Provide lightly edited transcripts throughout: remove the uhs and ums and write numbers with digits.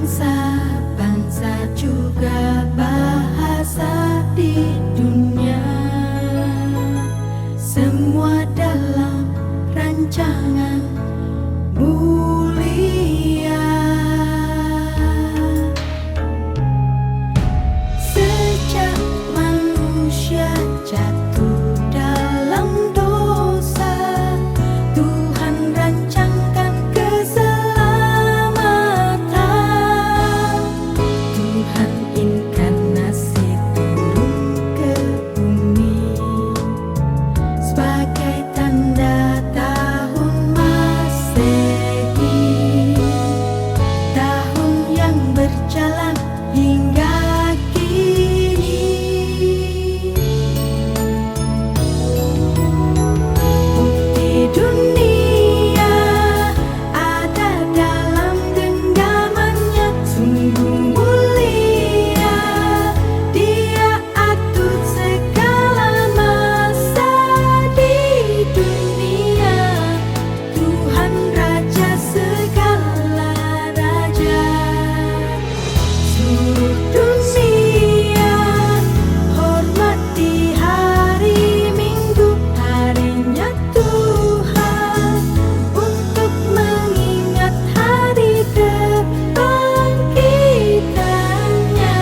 bangsa-bangsa juga bahasa di dunia, semua dalam rancangan mulia. Sejak manusia jatuh dalam dosa, Tuhan rancangkan keselamatan. Tuhan inkarnasi turun ke bumi sebagai tanda tahun Masehi, tahun yang berjalan hingga kini. Bukti dunia ada dalam genggamannya, sungguh mulia. Dia atur segala masa di dunia, Tuhan Raja segala raja. Seluruh dunia hormati hari Minggu, harinya Tuhan, untuk mengingat hari kebangkitannya.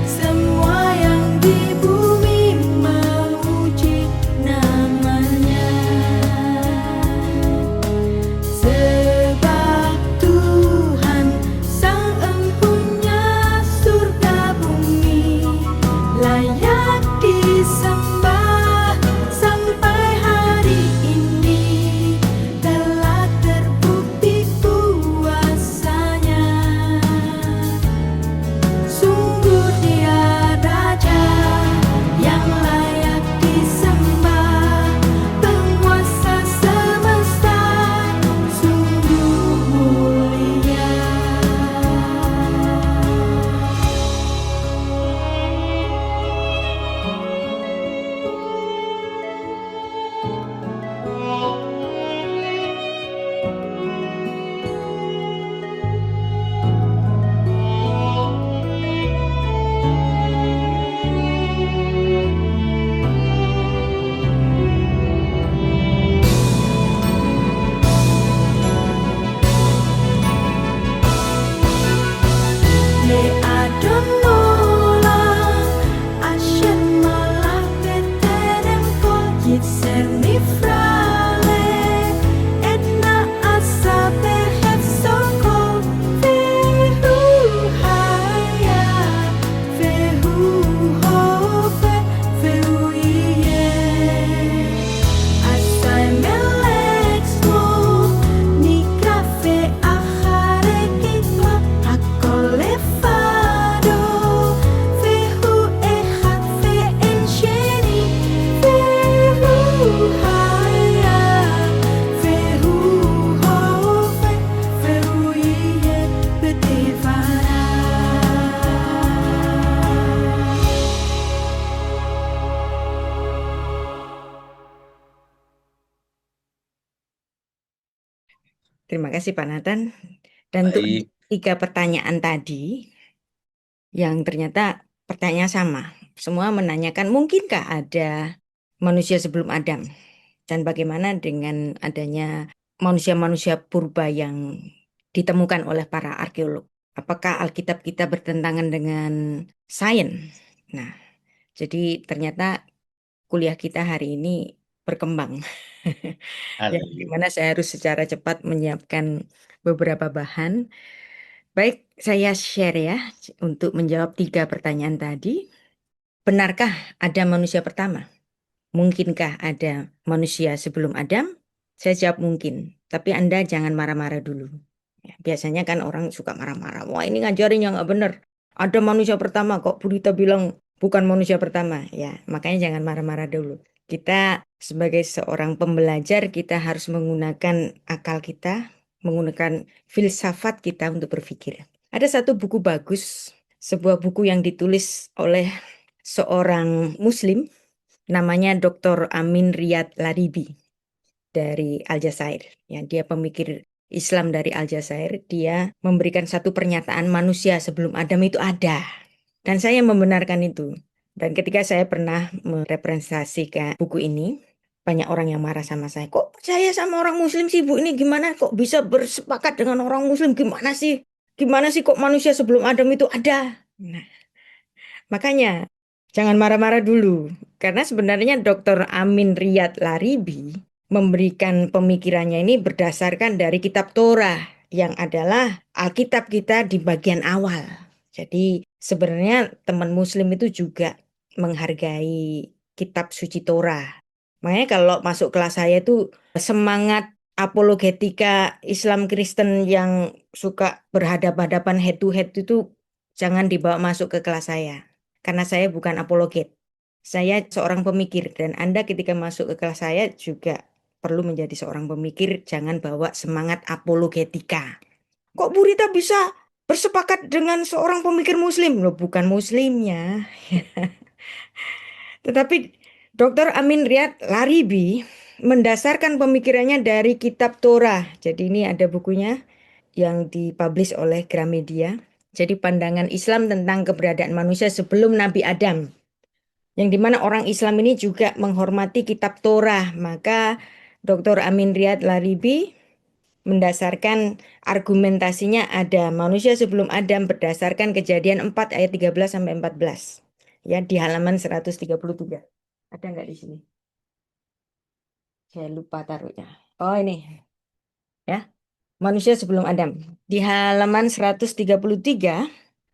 Semua yang di bumi memuji namanya, sebab Tuhan Sang Empunya surga bumi layak disembah. Sampai hari ini telah terbukti kuasanya. Sungguh Dia Raja yang layak disembah, penguasa semesta, sungguh mulia. Le Adon Molang, Asher Malah Beterem Kol Yitzer Nifrale, Edna Asa Behef Sokol, Vehu Haya, Vehu Hofe, Vehu Iye. Asai Melexmo, Nikafe Achare Kitma, Hakol Lefado, Vehu Echad Ve'en Sheni, Vehu Haya, Vehu Hofe, Vehu Iye Betivara. Terima kasih Pak Nathan. Dan untuk Baik. 3 pertanyaan tadi, yang ternyata pertanyaan sama. Semua menanyakan mungkinkah ada manusia sebelum Adam? Dan bagaimana dengan adanya manusia-manusia purba yang ditemukan oleh para arkeolog? Apakah Alkitab kita bertentangan dengan sains? Nah, jadi ternyata kuliah kita hari ini berkembang. Dan Haleluya. bagaimana saya harus secara cepat menyiapkan beberapa bahan. Baik, saya share ya untuk menjawab 3 pertanyaan tadi. Benarkah ada manusia pertama? Mungkinkah ada manusia sebelum Adam? Saya jawab mungkin, tapi Anda jangan marah-marah dulu. Ya, biasanya kan orang suka marah-marah. Wah, ini ngajarin yang nggak benar. Ada manusia pertama kok, Bu Rita bilang bukan manusia pertama. Ya, makanya jangan marah-marah dulu. Kita sebagai seorang pembelajar, kita harus menggunakan akal kita, menggunakan filsafat kita untuk berpikir. Ada satu buku bagus, sebuah buku yang ditulis oleh seorang Muslim, namanya Dr. Amin Riyad Laribi dari Aljazair. Ya, dia pemikir Islam dari Aljazair, dia memberikan satu pernyataan manusia sebelum Adam itu ada. Dan saya membenarkan itu. Dan ketika saya pernah merepresentasikan buku ini, banyak orang yang marah sama saya. Kok percaya sama orang Muslim sih, Bu? Ini gimana kok bisa bersepakat dengan orang Muslim? Gimana sih? Gimana sih kok manusia sebelum Adam itu ada? Nah, makanya jangan marah-marah dulu. Karena sebenarnya Dr. Amin Riyad Laribi memberikan pemikirannya ini berdasarkan dari kitab Torah yang adalah Alkitab kita di bagian awal. Jadi sebenarnya teman Muslim itu juga menghargai kitab suci Torah. Makanya kalau masuk kelas saya itu semangat apologetika Islam Kristen yang suka berhadapan-hadapan head to head itu jangan dibawa masuk ke kelas saya. Karena saya bukan apologet. Saya seorang pemikir dan Anda ketika masuk ke kelas saya juga perlu menjadi seorang pemikir, jangan bawa semangat apologetika. Kok Bu Rita bisa bersepakat dengan seorang pemikir Muslim? Loh, bukan Muslimnya. Tetapi Dr. Amin Riyad Laribi mendasarkan pemikirannya dari kitab Torah. Jadi ini ada bukunya yang dipublish oleh Gramedia. Jadi pandangan Islam tentang keberadaan manusia sebelum Nabi Adam. Yang dimana orang Islam ini juga menghormati kitab Torah. Maka Dr. Amin Riyad Laribi mendasarkan argumentasinya ada manusia sebelum Adam berdasarkan Kejadian 4 ayat 13 sampai 14. Ya, di halaman 133. Ada nggak di sini? Saya lupa taruhnya. Oh, ini. Ya, manusia sebelum Adam. Di halaman 133,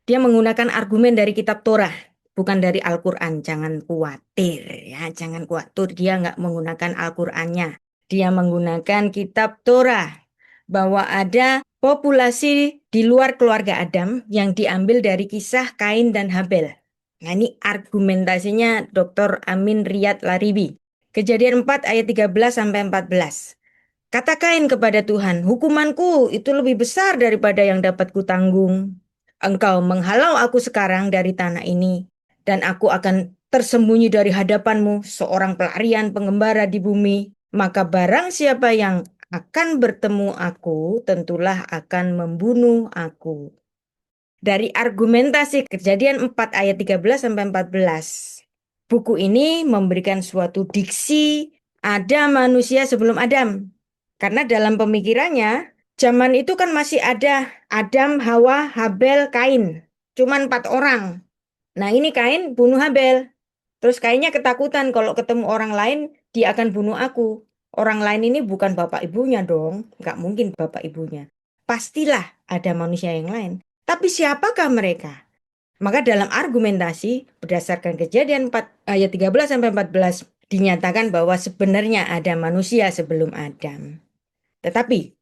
dia menggunakan argumen dari kitab Torah, bukan dari Al-Quran. Jangan khawatir, ya, jangan khawatir. Dia nggak menggunakan Al-Qurannya. Dia menggunakan kitab Torah. Bahwa ada populasi di luar keluarga Adam yang diambil dari kisah Kain dan Habel. Nah, ini argumentasinya Dr. Amin Riyad Laribi. Kejadian 4 ayat 13 sampai 14. Kata Kain kepada Tuhan, hukumanku itu lebih besar daripada yang dapat kutanggung. Engkau menghalau aku sekarang dari tanah ini, dan aku akan tersembunyi dari hadapanmu, seorang pelarian pengembara di bumi. Maka barang siapa yang akan bertemu aku, tentulah akan membunuh aku. Dari argumentasi Kejadian 4 ayat 13 sampai 14. Buku ini memberikan suatu diksi ada manusia sebelum Adam. Karena dalam pemikirannya, zaman itu kan masih ada Adam, Hawa, Habel, Kain. Cuman 4 orang. Nah, ini Kain bunuh Habel. Terus Kainnya ketakutan kalau ketemu orang lain, dia akan bunuh aku. Orang lain ini bukan bapak ibunya dong. Nggak mungkin bapak ibunya. Pastilah ada manusia yang lain. Tapi siapakah mereka? Maka dalam argumentasi berdasarkan Kejadian 4 ayat 13 sampai 14 dinyatakan bahwa sebenarnya ada manusia sebelum Adam. Tetapi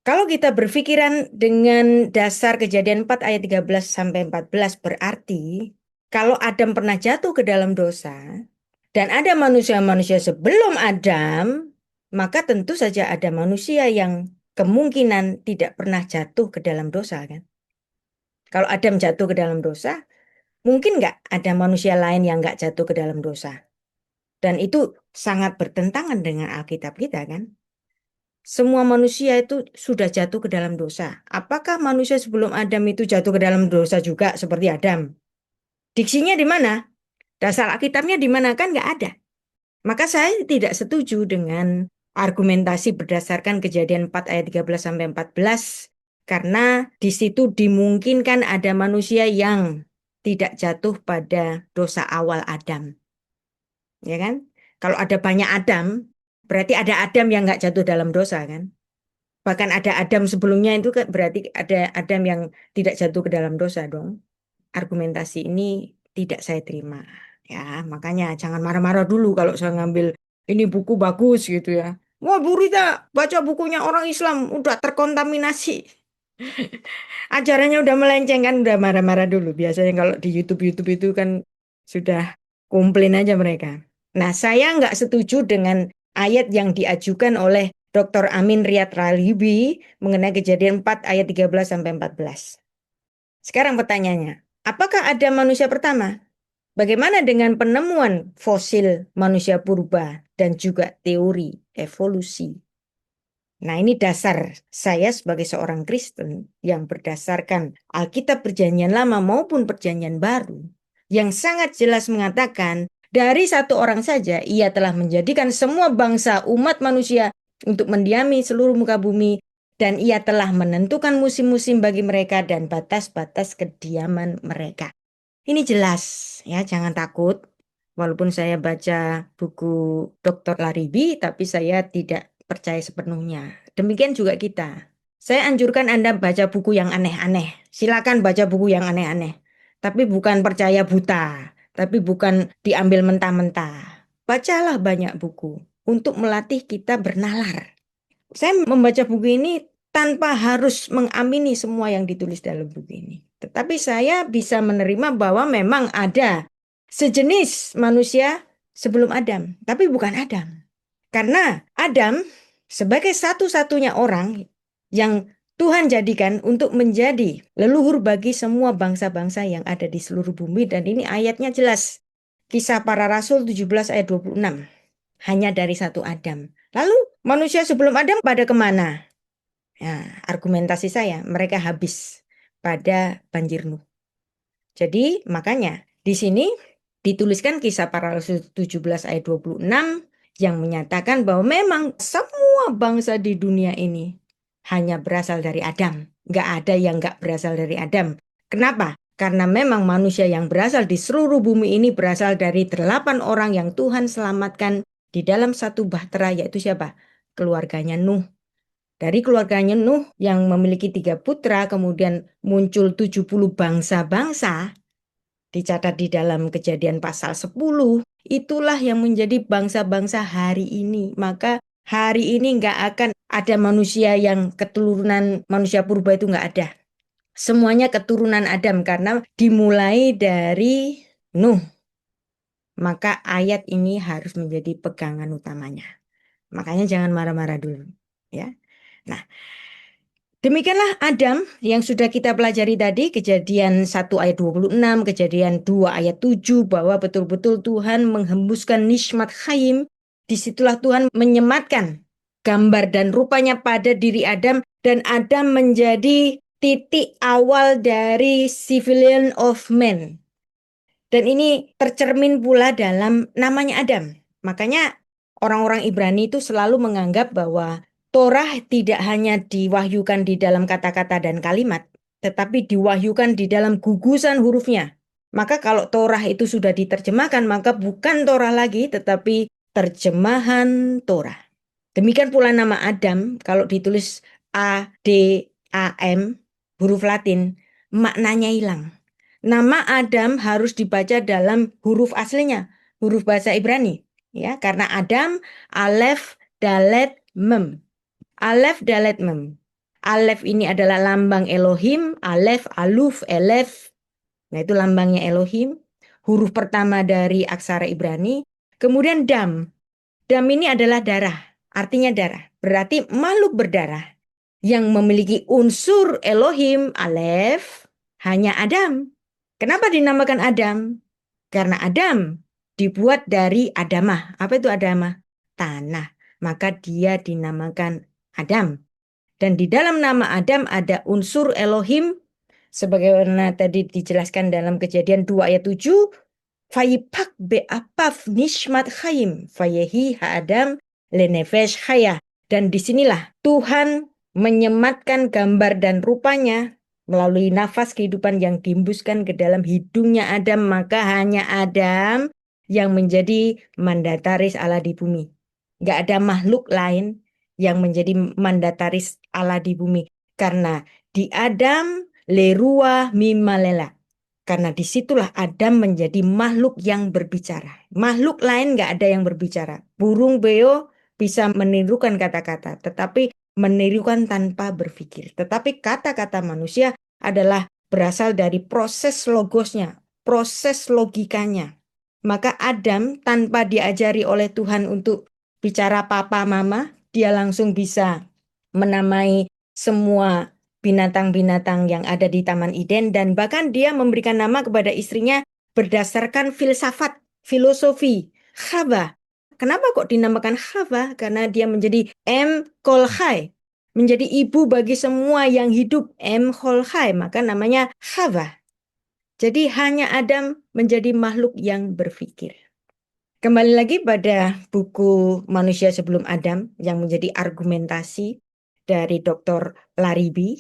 kalau kita berpikiran dengan dasar Kejadian 4 ayat 13 sampai 14 berarti kalau Adam pernah jatuh ke dalam dosa dan ada manusia-manusia sebelum Adam, maka tentu saja ada manusia yang kemungkinan tidak pernah jatuh ke dalam dosa kan. Kalau Adam jatuh ke dalam dosa, mungkin nggak ada manusia lain yang nggak jatuh ke dalam dosa. Dan itu sangat bertentangan dengan Alkitab kita kan. Semua manusia itu sudah jatuh ke dalam dosa. Apakah manusia sebelum Adam itu jatuh ke dalam dosa juga seperti Adam? Diksinya di mana? Dasar Alkitabnya di mana? Kan nggak ada. Maka saya tidak setuju dengan argumentasi berdasarkan Kejadian 4 ayat 13 sampai 14 karena di situ dimungkinkan ada manusia yang tidak jatuh pada dosa awal Adam. Ya kan? Kalau ada banyak Adam, berarti ada Adam yang nggak jatuh dalam dosa kan? Bahkan ada Adam sebelumnya itu kan berarti ada Adam yang tidak jatuh ke dalam dosa dong. Argumentasi ini tidak saya terima. Ya, makanya jangan marah-marah dulu kalau saya ngambil ini buku bagus gitu ya. Wah, Bu Rita baca bukunya orang Islam udah terkontaminasi. Ajarannya udah melenceng kan, udah marah-marah dulu. Biasanya kalau di YouTube-YouTube itu kan sudah komplain aja mereka. Nah, saya nggak setuju dengan ayat yang diajukan oleh Dr. Amin Riyad Laribi mengenai Kejadian 4 ayat 13 sampai 14. Sekarang pertanyaannya, apakah ada manusia pertama? Bagaimana dengan penemuan fosil manusia purba dan juga teori evolusi? Nah, ini dasar saya sebagai seorang Kristen yang berdasarkan Alkitab Perjanjian Lama maupun Perjanjian Baru, yang sangat jelas mengatakan dari satu orang saja ia telah menjadikan semua bangsa umat manusia untuk mendiami seluruh muka bumi, dan ia telah menentukan musim-musim bagi mereka dan batas-batas kediaman mereka. Ini jelas ya, jangan takut. Walaupun saya baca buku Dr. Laribi, tapi saya tidak percaya sepenuhnya. Demikian juga kita. Saya anjurkan Anda baca buku yang aneh-aneh. Silakan baca buku yang aneh-aneh. Tapi bukan percaya buta. Tapi bukan diambil mentah-mentah. Bacalah banyak buku untuk melatih kita bernalar. Saya membaca buku ini tanpa harus mengamini semua yang ditulis dalam buku ini. Tetapi saya bisa menerima bahwa memang ada sejenis manusia sebelum Adam, tapi bukan Adam. Karena Adam sebagai satu-satunya orang yang Tuhan jadikan untuk menjadi leluhur bagi semua bangsa-bangsa yang ada di seluruh bumi. Dan ini ayatnya jelas. Kisah Para Rasul 17 ayat 26. Hanya dari satu Adam. Lalu manusia sebelum Adam pada kemana? Nah, argumentasi saya, mereka habis pada banjir Nuh. Jadi makanya di sini dituliskan Kisah Para Rasul 17 ayat 26 yang menyatakan bahwa memang semua bangsa di dunia ini hanya berasal dari Adam. Nggak ada yang nggak berasal dari Adam. Kenapa? Karena memang manusia yang berasal di seluruh bumi ini berasal dari 8 orang yang Tuhan selamatkan di dalam satu bahtera, yaitu siapa? Keluarganya Nuh. Dari keluarganya Nuh yang memiliki 3 putra, kemudian muncul 70 bangsa-bangsa, dicatat di dalam Kejadian pasal 10, itulah yang menjadi bangsa-bangsa hari ini. Maka hari ini nggak akan ada manusia yang keturunan manusia purba, itu nggak ada. Semuanya keturunan Adam karena dimulai dari Nuh. Maka ayat ini harus menjadi pegangan utamanya. Makanya jangan marah-marah dulu, ya. Nah, demikianlah Adam yang sudah kita pelajari tadi, Kejadian 1 ayat 26, Kejadian 2 ayat 7, bahwa betul-betul Tuhan menghembuskan nishmat chayim. Disitulah Tuhan menyematkan gambar dan rupanya pada diri Adam, dan Adam menjadi titik awal dari civilian of man. Dan ini tercermin pula dalam namanya Adam. Makanya orang-orang Ibrani itu selalu menganggap bahwa Torah tidak hanya diwahyukan di dalam kata-kata dan kalimat, tetapi diwahyukan di dalam gugusan hurufnya. Maka kalau Torah itu sudah diterjemahkan, maka bukan Torah lagi, tetapi terjemahan Torah. Demikian pula nama Adam, kalau ditulis A-D-A-M, huruf Latin, maknanya hilang. Nama Adam harus dibaca dalam huruf aslinya, huruf bahasa Ibrani, ya, karena Adam alef dalet mem. Alef dalet mem. Alef ini adalah lambang Elohim, alef, aluf, elef. Nah, itu lambangnya Elohim. Huruf pertama dari aksara Ibrani. Kemudian dam. Dam ini adalah darah, artinya darah. Berarti makhluk berdarah yang memiliki unsur Elohim, alef, hanya Adam. Kenapa dinamakan Adam? Karena Adam dibuat dari Adamah. Apa itu Adamah? Tanah. Maka dia dinamakan Adam. Dan di dalam nama Adam ada unsur Elohim. Sebagaimana tadi dijelaskan dalam Kejadian 2 ayat 7. Fayipak be'apaf nishmat chayim. Fayehi ha'adam lenefesh chaya. Dan disinilah Tuhan menyematkan gambar dan rupanya melalui nafas kehidupan yang dihembuskan ke dalam hidungnya Adam. Maka hanya Adam yang menjadi mandataris Allah di bumi. Gak ada makhluk lain yang menjadi mandataris Allah di bumi. Karena di Adam lerua mimalela. Karena disitulah Adam menjadi makhluk yang berbicara. Makhluk lain gak ada yang berbicara. Burung beo bisa menirukan kata-kata, tetapi menirukan tanpa berpikir. Tetapi kata-kata manusia adalah berasal dari proses logosnya, proses logikanya. Maka Adam tanpa diajari oleh Tuhan untuk bicara papa mama, dia langsung bisa menamai semua binatang-binatang yang ada di Taman Eden, dan bahkan dia memberikan nama kepada istrinya berdasarkan filsafat, filosofi, Chava. Kenapa kok dinamakan Hawa? Karena dia menjadi Em Kol Hai, menjadi ibu bagi semua yang hidup, Em Kol Hai, maka namanya Hawa. Jadi hanya Adam menjadi makhluk yang berpikir. Kembali lagi pada buku Manusia Sebelum Adam yang menjadi argumentasi dari Dr. Laribi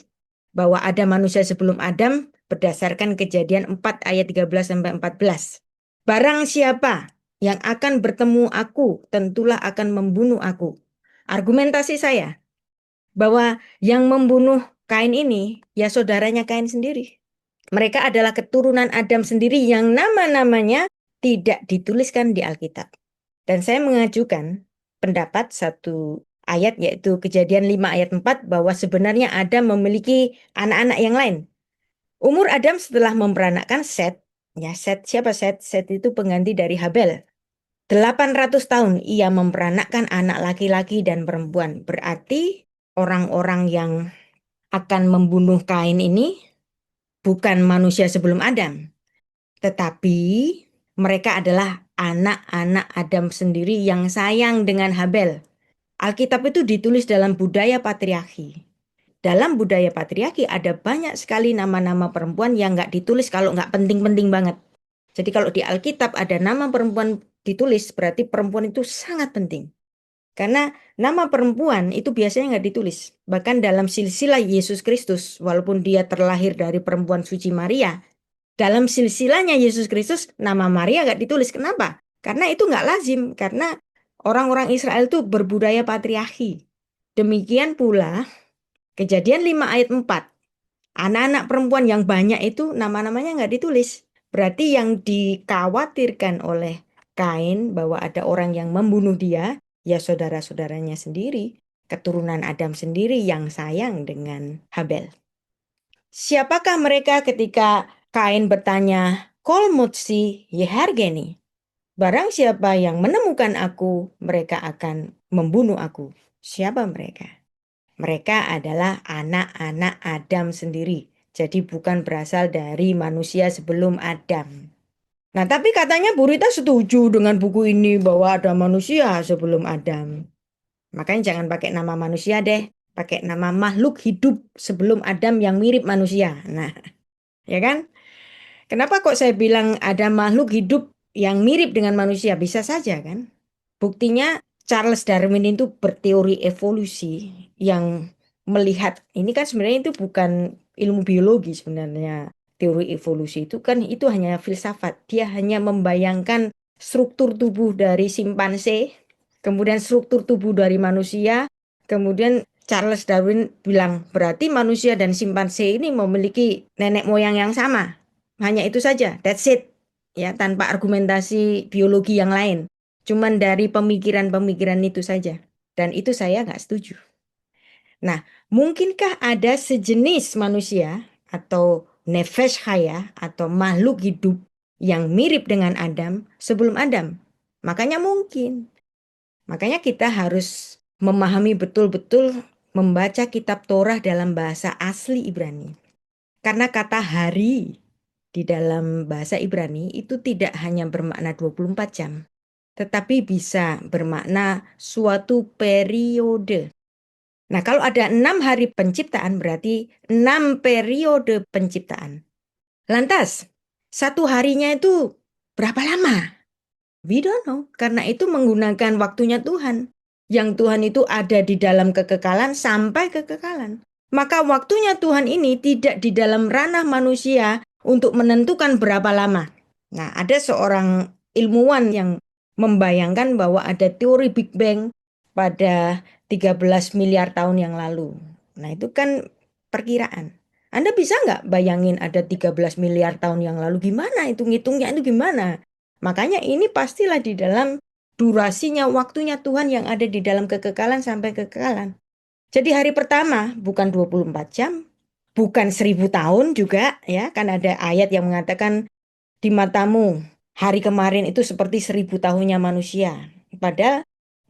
bahwa ada manusia sebelum Adam berdasarkan Kejadian 4 ayat 13-14. Barang siapa yang akan bertemu aku, tentulah akan membunuh aku. Argumentasi saya bahwa yang membunuh Kain ini ya saudaranya Kain sendiri. Mereka adalah keturunan Adam sendiri yang nama-namanya tidak dituliskan di Alkitab. Dan saya mengajukan pendapat satu ayat yaitu Kejadian 5 ayat 4 bahwa sebenarnya Adam memiliki anak-anak yang lain. Umur Adam setelah memperanakkan Set, ya Set siapa Set? Set itu pengganti dari Habel. 800 tahun ia memperanakkan anak laki-laki dan perempuan. Berarti orang-orang yang akan membunuh Kain ini bukan manusia sebelum Adam, tetapi mereka adalah anak-anak Adam sendiri yang sayang dengan Habel. Alkitab itu ditulis dalam budaya patriarki. Dalam budaya patriarki ada banyak sekali nama-nama perempuan yang nggak ditulis kalau nggak penting-penting banget. Jadi kalau di Alkitab ada nama perempuan ditulis, berarti perempuan itu sangat penting. Karena nama perempuan itu biasanya nggak ditulis. Bahkan dalam silsilah Yesus Kristus, walaupun dia terlahir dari perempuan suci Maria, dalam silsilahnya Yesus Kristus, nama Maria nggak ditulis. Kenapa? Karena itu nggak lazim. Karena orang-orang Israel itu berbudaya patriarki. Demikian pula Kejadian 5 ayat 4. Anak-anak perempuan yang banyak itu nama-namanya nggak ditulis. Berarti yang dikhawatirkan oleh Kain bahwa ada orang yang membunuh dia, ya saudara-saudaranya sendiri, keturunan Adam sendiri yang sayang dengan Habel. Siapakah mereka ketika Kain bertanya, Kol mutsi yehargeni? Barang siapa yang menemukan aku, mereka akan membunuh aku. Siapa mereka? Mereka adalah anak-anak Adam sendiri. Jadi bukan berasal dari manusia sebelum Adam. Nah, tapi katanya Bu Rita setuju dengan buku ini bahwa ada manusia sebelum Adam. Makanya jangan pakai nama manusia deh. Pakai nama makhluk hidup sebelum Adam yang mirip manusia. Nah, ya kan? Kenapa kok saya bilang ada makhluk hidup yang mirip dengan manusia? Bisa saja kan? Buktinya Charles Darwin itu berteori evolusi yang melihat, ini kan sebenarnya itu bukan ilmu biologi sebenarnya. Teori evolusi itu kan itu hanya filsafat. Dia hanya membayangkan struktur tubuh dari simpanse, kemudian struktur tubuh dari manusia, kemudian Charles Darwin bilang berarti manusia dan simpanse ini memiliki nenek moyang yang sama. Hanya itu saja, that's it. Ya, tanpa argumentasi biologi yang lain. Cuman dari pemikiran-pemikiran itu saja. Dan itu saya nggak setuju. Nah, mungkinkah ada sejenis manusia atau nefesh haya atau makhluk hidup yang mirip dengan Adam sebelum Adam? Makanya mungkin. Makanya kita harus memahami betul-betul membaca kitab Torah dalam bahasa asli Ibrani. Karena kata hari di dalam bahasa Ibrani itu tidak hanya bermakna 24 jam, tetapi bisa bermakna suatu periode. Nah, kalau ada 6 hari penciptaan berarti 6 periode penciptaan. Lantas, satu harinya itu berapa lama? We don't know, karena itu menggunakan waktunya Tuhan. Yang Tuhan itu ada di dalam kekekalan sampai kekekalan. Maka waktunya Tuhan ini tidak di dalam ranah manusia untuk menentukan berapa lama. Nah, ada seorang ilmuwan yang membayangkan bahwa ada teori Big Bang pada 13 miliar tahun yang lalu. Nah, itu kan perkiraan. Anda bisa nggak bayangin ada 13 miliar tahun yang lalu? Gimana itu ngitungnya itu gimana? Makanya ini pastilah di dalam durasinya waktunya Tuhan yang ada di dalam kekekalan sampai kekekalan. Jadi hari pertama bukan 24 jam, bukan 1000 tahun juga ya. Kan ada ayat yang mengatakan di matamu hari kemarin itu seperti 1000 tahunnya manusia. Padahal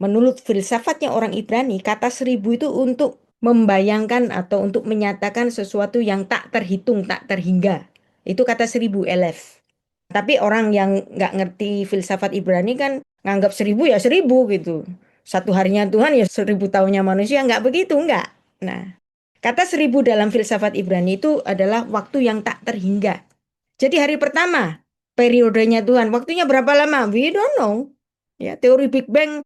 menurut filsafatnya orang Ibrani, kata 1000 itu untuk membayangkan atau untuk menyatakan sesuatu yang tak terhitung, tak terhingga. Itu kata 1000 elef. Tapi orang yang nggak ngerti filsafat Ibrani kan nganggap 1000 ya 1000 gitu. Satu harinya Tuhan ya 1000 tahunnya manusia, nggak begitu, nggak. Nah, kata 1000 dalam filsafat Ibrani itu adalah waktu yang tak terhingga. Jadi hari pertama, periodenya Tuhan, waktunya berapa lama? We don't know. Ya, teori Big Bang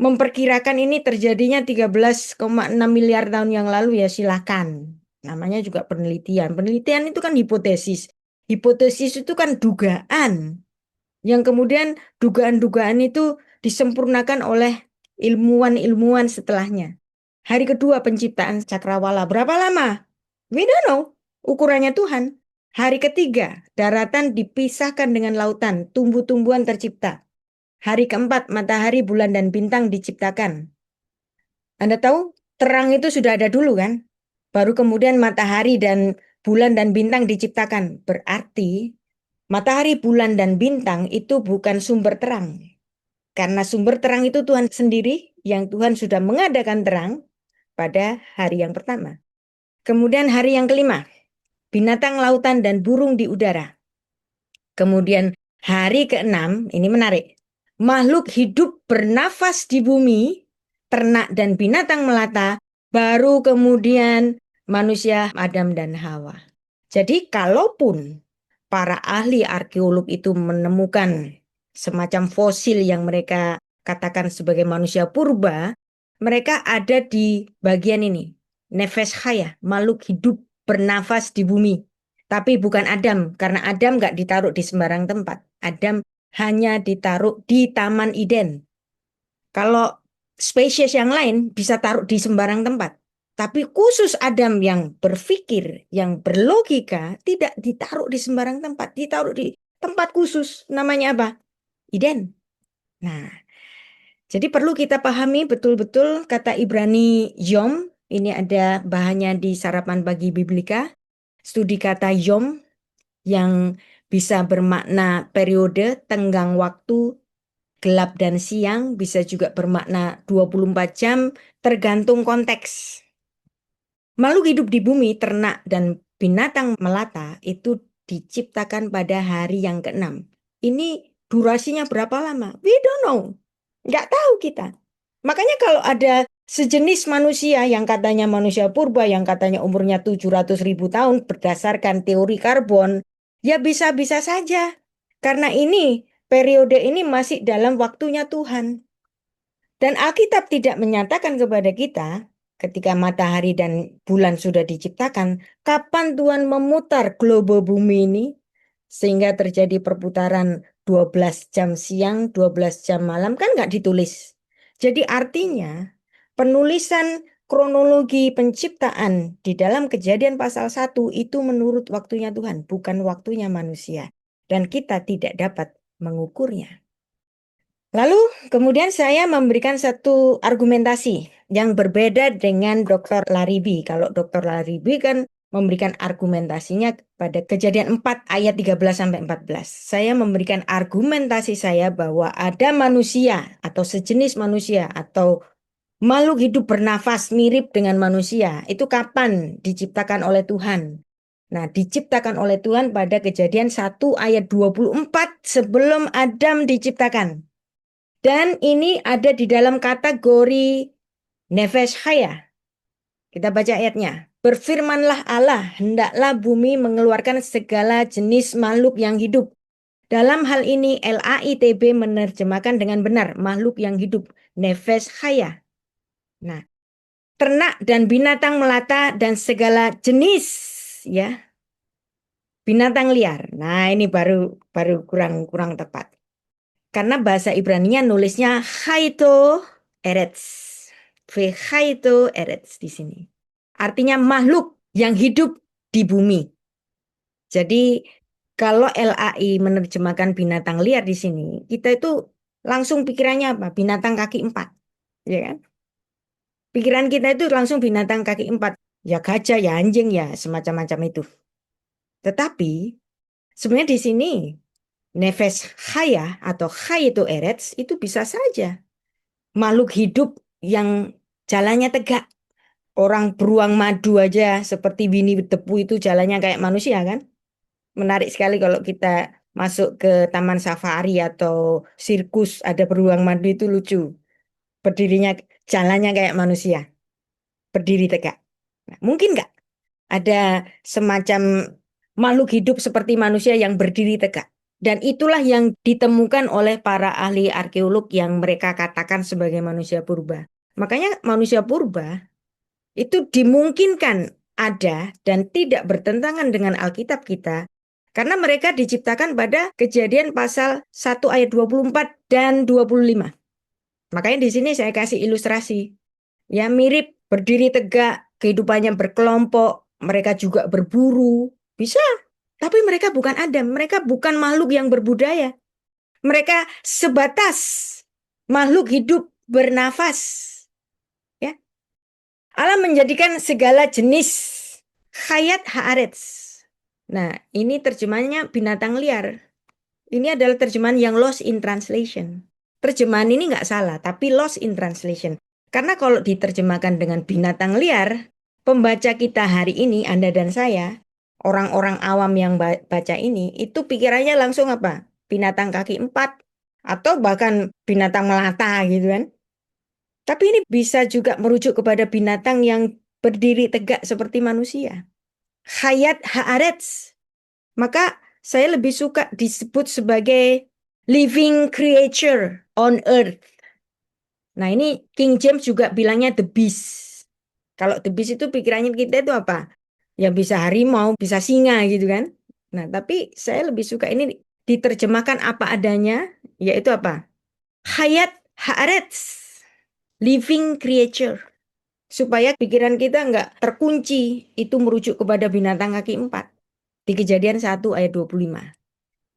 memperkirakan ini terjadinya 13,6 miliar tahun yang lalu, ya silakan. Namanya juga penelitian. Penelitian itu kan hipotesis. Hipotesis itu kan dugaan. Yang kemudian dugaan-dugaan itu disempurnakan oleh ilmuwan-ilmuwan setelahnya. Hari kedua penciptaan cakrawala. Berapa lama? We don't know. Ukurannya Tuhan. Hari ketiga, daratan dipisahkan dengan lautan, tumbuh-tumbuhan tercipta. Hari keempat, matahari, bulan, dan bintang diciptakan. Anda tahu, terang itu sudah ada dulu kan? Baru kemudian matahari dan bulan dan bintang diciptakan. Berarti matahari, bulan, dan bintang itu bukan sumber terang. Karena sumber terang itu Tuhan sendiri, yang Tuhan sudah mengadakan terang pada hari yang pertama. Kemudian hari yang kelima, binatang lautan dan burung di udara. Kemudian hari keenam, ini menarik. Makhluk hidup bernafas di bumi, ternak dan binatang melata, baru kemudian manusia Adam dan Hawa. Jadi kalaupun para ahli arkeolog itu menemukan semacam fosil yang mereka katakan sebagai manusia purba, mereka ada di bagian ini, nefes haya, makhluk hidup bernafas di bumi. Tapi bukan Adam, karena Adam nggak ditaruh di sembarang tempat. Adam hanya ditaruh di Taman Eden. Kalau spesies yang lain bisa taruh di sembarang tempat. Tapi khusus Adam yang berpikir, yang berlogika, tidak ditaruh di sembarang tempat. Ditaruh di tempat khusus. Namanya apa? Eden. Nah, jadi perlu kita pahami betul-betul kata Ibrani Yom. Ini ada bahannya di Sarapan Pagi Biblika. Studi kata Yom yang bisa bermakna periode, tenggang waktu, gelap dan siang, bisa juga bermakna 24 jam, tergantung konteks. Makhluk hidup di bumi, ternak dan binatang melata itu diciptakan pada hari yang keenam. Ini durasinya berapa lama? We don't know. Nggak tahu kita. Makanya kalau ada sejenis manusia yang katanya manusia purba, yang katanya umurnya 700.000 tahun berdasarkan teori karbon, ya bisa-bisa saja. Karena ini, periode ini masih dalam waktunya Tuhan. Dan Alkitab tidak menyatakan kepada kita, ketika matahari dan bulan sudah diciptakan, kapan Tuhan memutar globe bumi ini, sehingga terjadi perputaran 12 jam siang, 12 jam malam, kan nggak ditulis. Jadi artinya, penulisan kronologi penciptaan di dalam Kejadian pasal 1 itu menurut waktunya Tuhan, bukan waktunya manusia. Dan kita tidak dapat mengukurnya. Lalu kemudian saya memberikan satu argumentasi yang berbeda dengan Dr. Laribi. Kalau Dr. Laribi kan memberikan argumentasinya pada Kejadian 4 ayat 13-14. Saya memberikan argumentasi saya bahwa ada manusia atau sejenis manusia atau makhluk hidup bernafas mirip dengan manusia. Itu kapan diciptakan oleh Tuhan? Nah, diciptakan oleh Tuhan pada Kejadian 1 ayat 24 sebelum Adam diciptakan. Dan ini ada di dalam kategori nefes haya. Kita baca ayatnya. Berfirmanlah Allah, hendaklah bumi mengeluarkan segala jenis makhluk yang hidup. Dalam hal ini LAITB menerjemahkan dengan benar makhluk yang hidup, nefes haya. Nah, ternak dan binatang melata dan segala jenis ya binatang liar. Nah, ini baru kurang tepat. Karena bahasa Ibraninya nulisnya Chaito Eretz. Chaito Eretz di sini. Artinya makhluk yang hidup di bumi. Jadi kalau LAI menerjemahkan binatang liar di sini, kita itu langsung pikirannya apa? Binatang kaki 4. Ya kan? Pikiran kita itu langsung binatang kaki 4. Ya gajah, ya anjing, ya semacam-macam itu. Tetapi sebenarnya di sini nefes haya atau Chaito Eretz itu bisa saja makhluk hidup yang jalannya tegak. Orang beruang madu aja seperti Winnie the Pooh itu jalannya kayak manusia kan. Menarik sekali kalau kita masuk ke taman safari atau sirkus ada beruang madu itu lucu. Berdirinya, jalannya kayak manusia, berdiri tegak. Nah, mungkin nggak ada semacam makhluk hidup seperti manusia yang berdiri tegak? Dan itulah yang ditemukan oleh para ahli arkeolog yang mereka katakan sebagai manusia purba. Makanya manusia purba itu dimungkinkan ada dan tidak bertentangan dengan Alkitab kita karena mereka diciptakan pada Kejadian pasal 1 ayat 24 dan 25. Makanya di sini saya kasih ilustrasi. Ya mirip berdiri tegak, kehidupannya berkelompok, mereka juga berburu. Bisa, tapi mereka bukan Adam, mereka bukan makhluk yang berbudaya. Mereka sebatas makhluk hidup bernafas. Ya, Allah menjadikan segala jenis hayat haaretz. Nah, ini terjemahannya binatang liar. Ini adalah terjemahan yang lost in translation. Terjemahan ini nggak salah, tapi lost in translation. Karena kalau diterjemahkan dengan binatang liar, pembaca kita hari ini, Anda dan saya, orang-orang awam yang baca ini, itu pikirannya langsung apa? Binatang kaki empat, atau bahkan binatang melata gitu kan. Tapi ini bisa juga merujuk kepada binatang yang berdiri tegak seperti manusia. Hayat haaretz. Maka saya lebih suka disebut sebagai living creature on earth. Nah ini King James juga bilangnya the beast. Kalau the beast itu pikirannya kita itu apa? Ya bisa harimau, bisa singa gitu kan. Nah tapi saya lebih suka ini diterjemahkan apa adanya, yaitu apa? Hayat haaretz, living creature. Supaya pikiran kita nggak terkunci, itu merujuk kepada binatang kaki empat. Di Kejadian 1 ayat 25.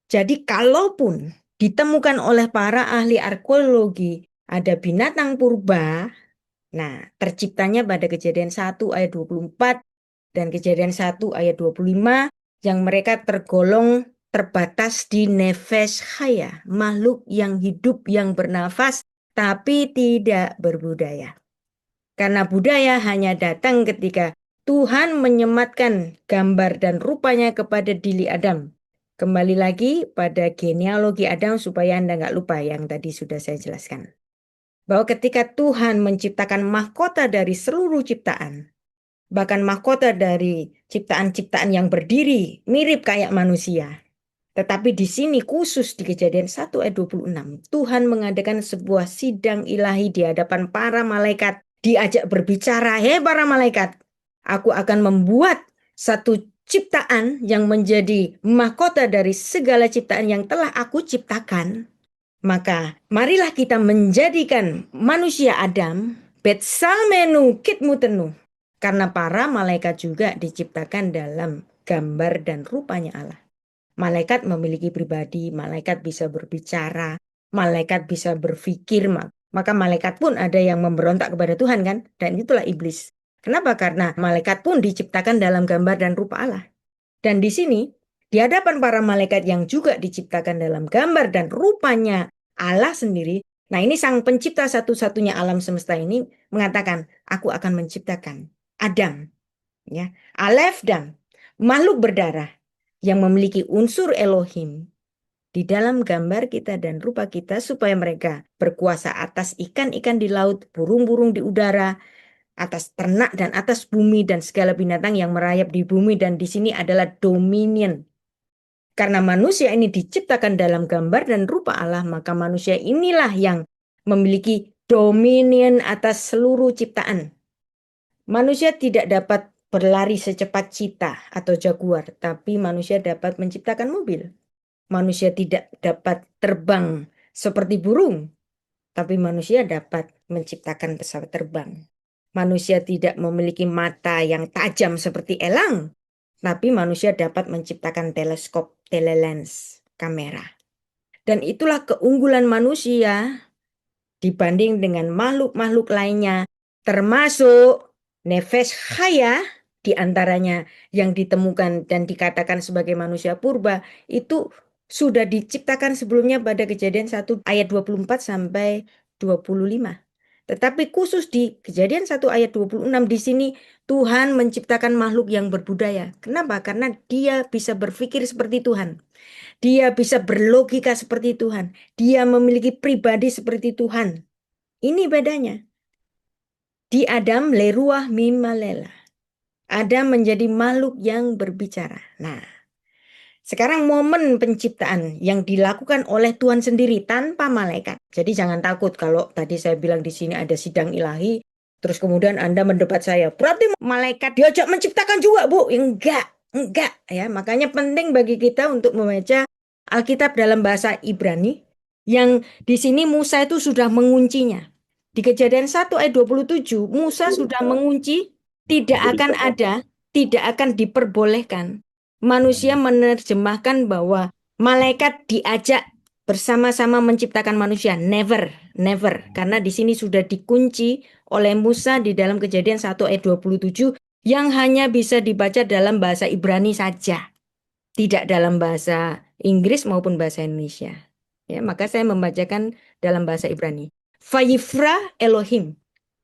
Jadi kalaupun ditemukan oleh para ahli arkeologi ada binatang purba, nah terciptanya pada Kejadian 1 ayat 24 dan Kejadian 1 ayat 25 yang mereka tergolong terbatas di nefes haya, makhluk yang hidup yang bernafas tapi tidak berbudaya. Karena budaya hanya datang ketika Tuhan menyematkan gambar dan rupanya kepada diri Adam. Kembali lagi pada genealogi Adam supaya Anda nggak lupa yang tadi sudah saya jelaskan. Bahwa ketika Tuhan menciptakan mahkota dari seluruh ciptaan, bahkan mahkota dari ciptaan-ciptaan yang berdiri mirip kayak manusia. Tetapi di sini khusus di Kejadian 1 ayat 26, Tuhan mengadakan sebuah sidang ilahi di hadapan para malaikat, diajak berbicara, "Hei para malaikat, aku akan membuat satu ciptaan yang menjadi mahkota dari segala ciptaan yang telah aku ciptakan. Maka marilah kita menjadikan manusia Adam, betsalmenu kitmutenu." Karena para malaikat juga diciptakan dalam gambar dan rupanya Allah. Malaikat memiliki pribadi, malaikat bisa berbicara, malaikat bisa berpikir, maka malaikat pun ada yang memberontak kepada Tuhan kan? Dan itulah iblis. Kenapa? Karena malaikat pun diciptakan dalam gambar dan rupa Allah. Dan di sini, di hadapan para malaikat yang juga diciptakan dalam gambar dan rupanya Allah sendiri, nah ini sang pencipta satu-satunya alam semesta ini mengatakan, aku akan menciptakan Adam, ya, Alef Dam, makhluk berdarah yang memiliki unsur Elohim di dalam gambar kita dan rupa kita supaya mereka berkuasa atas ikan-ikan di laut, burung-burung di udara, atas ternak dan atas bumi dan segala binatang yang merayap di bumi, dan di sini adalah dominion. Karena manusia ini diciptakan dalam gambar dan rupa Allah, maka manusia inilah yang memiliki dominion atas seluruh ciptaan. Manusia tidak dapat berlari secepat cita atau jaguar, tapi manusia dapat menciptakan mobil. Manusia tidak dapat terbang seperti burung, tapi manusia dapat menciptakan pesawat terbang. Manusia tidak memiliki mata yang tajam seperti elang, tapi manusia dapat menciptakan teleskop, telelens, kamera. Dan itulah keunggulan manusia dibanding dengan makhluk-makhluk lainnya, termasuk nefes haya, di antaranya yang ditemukan dan dikatakan sebagai manusia purba, itu sudah diciptakan sebelumnya pada Kejadian 1 ayat 24 sampai 25. Tetapi khusus di Kejadian 1 ayat 26 di sini Tuhan menciptakan makhluk yang berbudaya. Kenapa? Karena dia bisa berpikir seperti Tuhan. Dia bisa berlogika seperti Tuhan. Dia memiliki pribadi seperti Tuhan. Ini bedanya. Di Adam leruah mimalela. Adam menjadi makhluk yang berbicara. Nah, sekarang momen penciptaan yang dilakukan oleh Tuhan sendiri tanpa malaikat. Jadi jangan takut kalau tadi saya bilang di sini ada sidang ilahi, terus kemudian Anda mendebat saya. Berarti malaikat diajak menciptakan juga, Bu? Enggak ya. Makanya penting bagi kita untuk membaca Alkitab dalam bahasa Ibrani yang di sini Musa itu sudah menguncinya. Di Kejadian 1 ayat 27, Musa sudah mengunci tidak akan ada, tidak akan diperbolehkan manusia menerjemahkan bahwa malaikat diajak bersama-sama menciptakan manusia. Never, never. Karena di sini sudah dikunci oleh Musa di dalam Kejadian 1 ayat 27 yang hanya bisa dibaca dalam bahasa Ibrani saja. Tidak dalam bahasa Inggris maupun bahasa Indonesia. Ya, maka saya membacakan dalam bahasa Ibrani. Vayifra Elohim.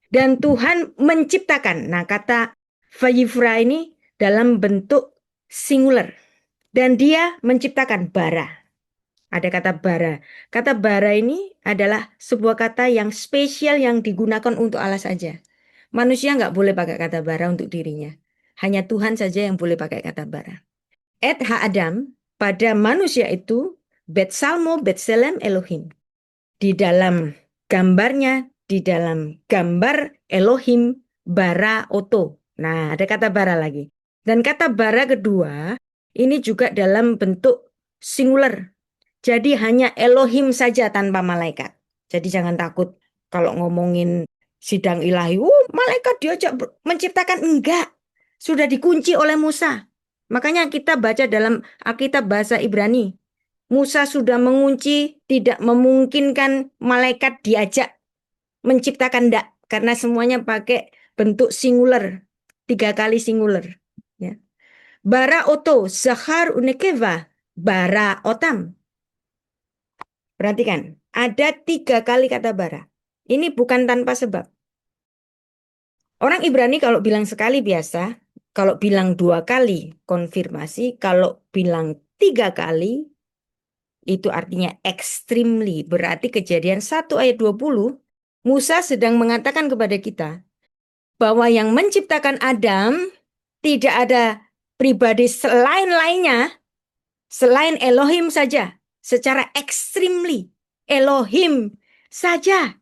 Dan Tuhan menciptakan. Nah, kata Vayifra ini dalam bentuk singular. Dan dia menciptakan bara. Ada kata bara. Kata bara ini adalah sebuah kata yang spesial yang digunakan untuk Allah saja. Manusia nggak boleh pakai kata bara untuk dirinya. Hanya Tuhan saja yang boleh pakai kata bara. Et ha-Adam, pada manusia itu, Bet Salmo, Bet Selem, Elohim. Di dalam gambarnya, di dalam gambar Elohim, bara oto. Nah, ada kata bara lagi. Dan kata bara kedua, ini juga dalam bentuk singular. Jadi hanya Elohim saja tanpa malaikat. Jadi jangan takut kalau ngomongin sidang ilahi. Malaikat diajak menciptakan. Enggak. Sudah dikunci oleh Musa. Makanya kita baca dalam Alkitab bahasa Ibrani. Musa sudah mengunci, tidak memungkinkan malaikat diajak menciptakan enggak. Karena semuanya pakai bentuk singular. 3 kali singular. Ya. Bara oto, zahar unekeva, bara otam. Perhatikan, ada 3 kali kata bara. Ini bukan tanpa sebab. Orang Ibrani kalau bilang sekali biasa, kalau bilang 2 kali konfirmasi, kalau bilang 3 kali, itu artinya extremely. Berarti Kejadian 1 ayat 20, Musa sedang mengatakan kepada kita bahwa yang menciptakan Adam tidak ada pribadi selain lainnya, selain Elohim saja. Secara extremely, Elohim saja.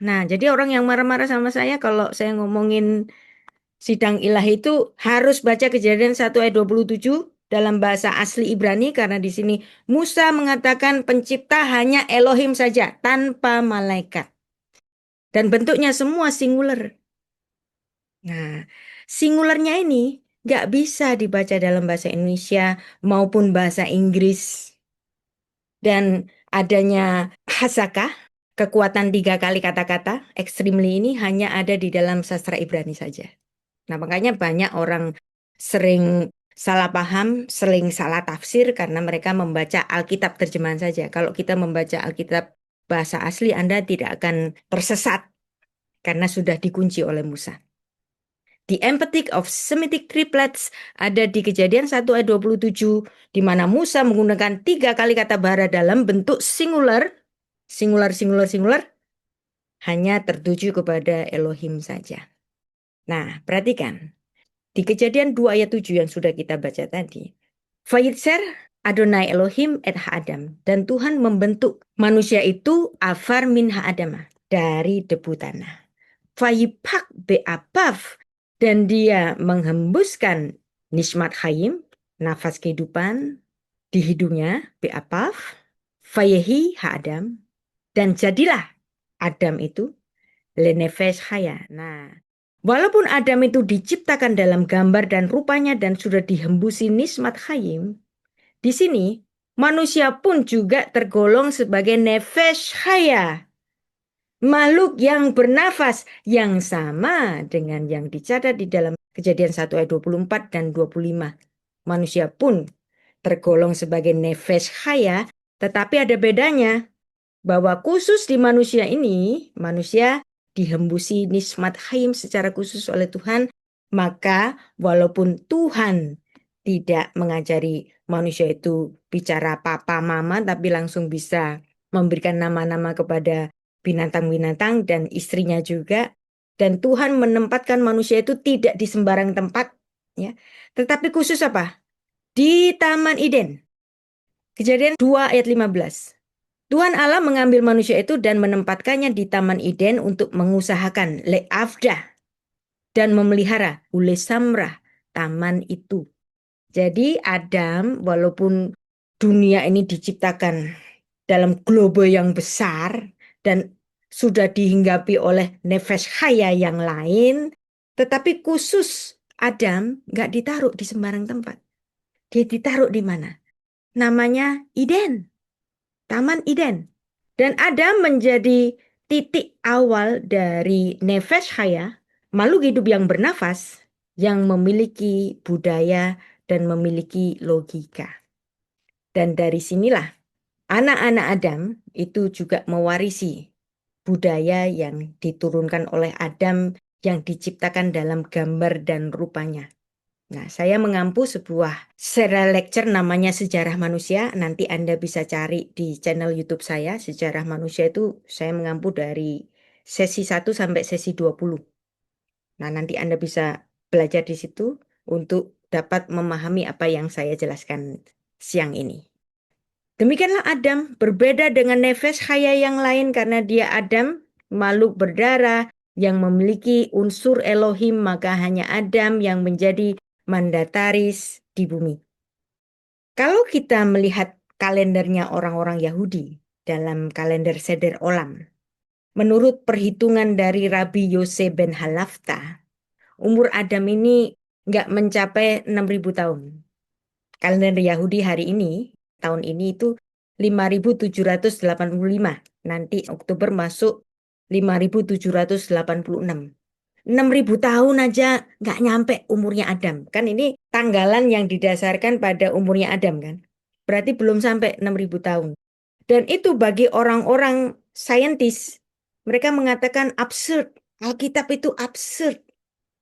Nah, jadi orang yang marah-marah sama saya kalau saya ngomongin sidang ilahi itu harus baca Kejadian 1 ayat 27 dalam bahasa asli Ibrani karena di sini Musa mengatakan pencipta hanya Elohim saja tanpa malaikat. Dan bentuknya semua singular. Nah, singularnya ini nggak bisa dibaca dalam bahasa Indonesia maupun bahasa Inggris. Dan adanya hasakah, kekuatan 3 kali kata-kata, extremely ini hanya ada di dalam sastra Ibrani saja. Nah, makanya banyak orang sering salah paham, sering salah tafsir karena mereka membaca Alkitab terjemahan saja. Kalau kita membaca Alkitab bahasa asli, Anda tidak akan tersesat karena sudah dikunci oleh Musa. The emphatic of Semitic triplets ada di Kejadian 1 ayat 27, di mana Musa menggunakan 3 kali kata bara dalam bentuk singular, singular, hanya tertuju kepada Elohim saja. Nah, perhatikan. Di Kejadian 2 ayat 7 yang sudah kita baca tadi. Vayitzer Adonai Elohim et ha'adam. Dan Tuhan membentuk manusia itu afar min ha'adama. Dari debu tanah. Vayipak be'apav. Dan dia menghembuskan nismat hayim, nafas kehidupan di hidungnya, be'apav. Vayehi ha'adam. Dan jadilah Adam itu lenefesh haya. Nah, walaupun Adam itu diciptakan dalam gambar dan rupanya dan sudah dihembusi nismat hayim, di sini manusia pun juga tergolong sebagai nefesh haya. Makhluk yang bernafas yang sama dengan yang dicatat di dalam Kejadian 1 ayat 24 dan 25. Manusia pun tergolong sebagai nefesh haya, tetapi ada bedanya. bahwa khusus di manusia ini, manusia dihembusi nismat haim secara khusus oleh Tuhan, maka walaupun Tuhan tidak mengajari manusia itu bicara papa mama, tapi langsung bisa memberikan nama-nama kepada binatang-binatang dan istrinya juga. Dan Tuhan menempatkan manusia itu tidak di sembarang tempat, ya. Tetapi khusus apa? Di Taman Eden. Kejadian 2 ayat 15. Tuhan Allah mengambil manusia itu dan menempatkannya di Taman Eden untuk mengusahakan le'avdah dan memelihara ulesamrah taman itu. Jadi Adam walaupun dunia ini diciptakan dalam globe yang besar dan sudah dihinggapi oleh nefes haya yang lain, tetapi khusus Adam nggak ditaruh di sembarang tempat. Dia ditaruh di mana? Namanya Eden, Taman Eden. Dan Adam menjadi titik awal dari nefes haya, makhluk hidup yang bernafas, yang memiliki budaya dan memiliki logika. Dan dari sinilah anak-anak Adam itu juga mewarisi budaya yang diturunkan oleh Adam yang diciptakan dalam gambar dan rupanya. Nah, saya mengampu sebuah serial lecture namanya Sejarah Manusia. Nanti Anda bisa cari di channel YouTube saya, Sejarah Manusia itu saya mengampu dari sesi 1 sampai sesi 20. Nah, nanti Anda bisa belajar di situ untuk dapat memahami apa yang saya jelaskan siang ini. Demikianlah Adam, berbeda dengan nefes haya yang lain karena dia Adam, makhluk berdarah yang memiliki unsur Elohim, maka hanya Adam yang menjadi mandataris di bumi. Kalau kita melihat kalendernya orang-orang Yahudi dalam kalender Seder Olam, menurut perhitungan dari Rabbi Yose ben Halafta, umur Adam ini nggak mencapai 6.000 tahun. Kalender Yahudi hari ini, tahun ini itu 5.785. Nanti Oktober masuk 5.786. 6.000 tahun aja nggak nyampe umurnya Adam. Kan ini tanggalan yang didasarkan pada umurnya Adam kan. Berarti belum sampai 6.000 tahun. Dan itu bagi orang-orang saintis, mereka mengatakan absurd. Alkitab itu absurd.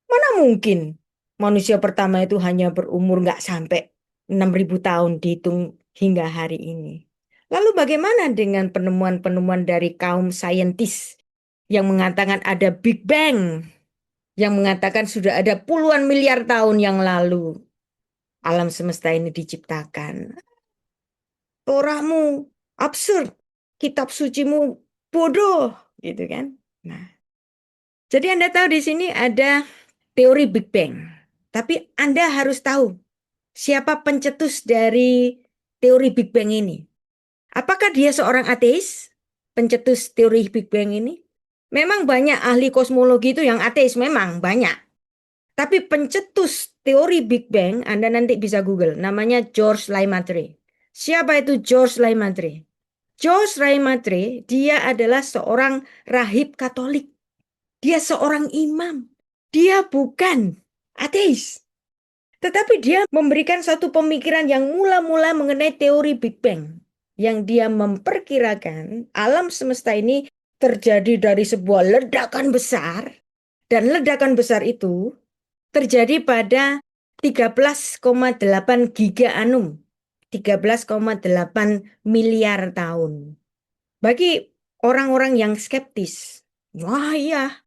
Mana mungkin manusia pertama itu hanya berumur nggak sampai 6.000 tahun dihitung hingga hari ini. Lalu bagaimana dengan penemuan-penemuan dari kaum saintis yang mengatakan ada Big Bang? Yang mengatakan sudah ada puluhan miliar tahun yang lalu alam semesta ini diciptakan. Torahmu absurd, kitab sucimu bodoh, gitu kan? Nah, jadi Anda tahu di sini ada teori Big Bang. Tapi Anda harus tahu siapa pencetus dari teori Big Bang ini. Apakah dia seorang ateis? Pencetus teori Big Bang ini? Memang banyak ahli kosmologi itu yang ateis, memang banyak. Tapi pencetus teori Big Bang, Anda nanti bisa Google, namanya George Lemaitre. Siapa itu George Lemaitre? George Lemaitre, dia adalah seorang rahib Katolik. Dia seorang imam. Dia bukan ateis. Tetapi dia memberikan satu pemikiran yang mula-mula mengenai teori Big Bang. Yang dia memperkirakan alam semesta ini terjadi dari sebuah ledakan besar. Dan ledakan besar itu terjadi pada 13,8 giga annum. 13,8 miliar tahun. Bagi orang-orang yang skeptis, wah iya,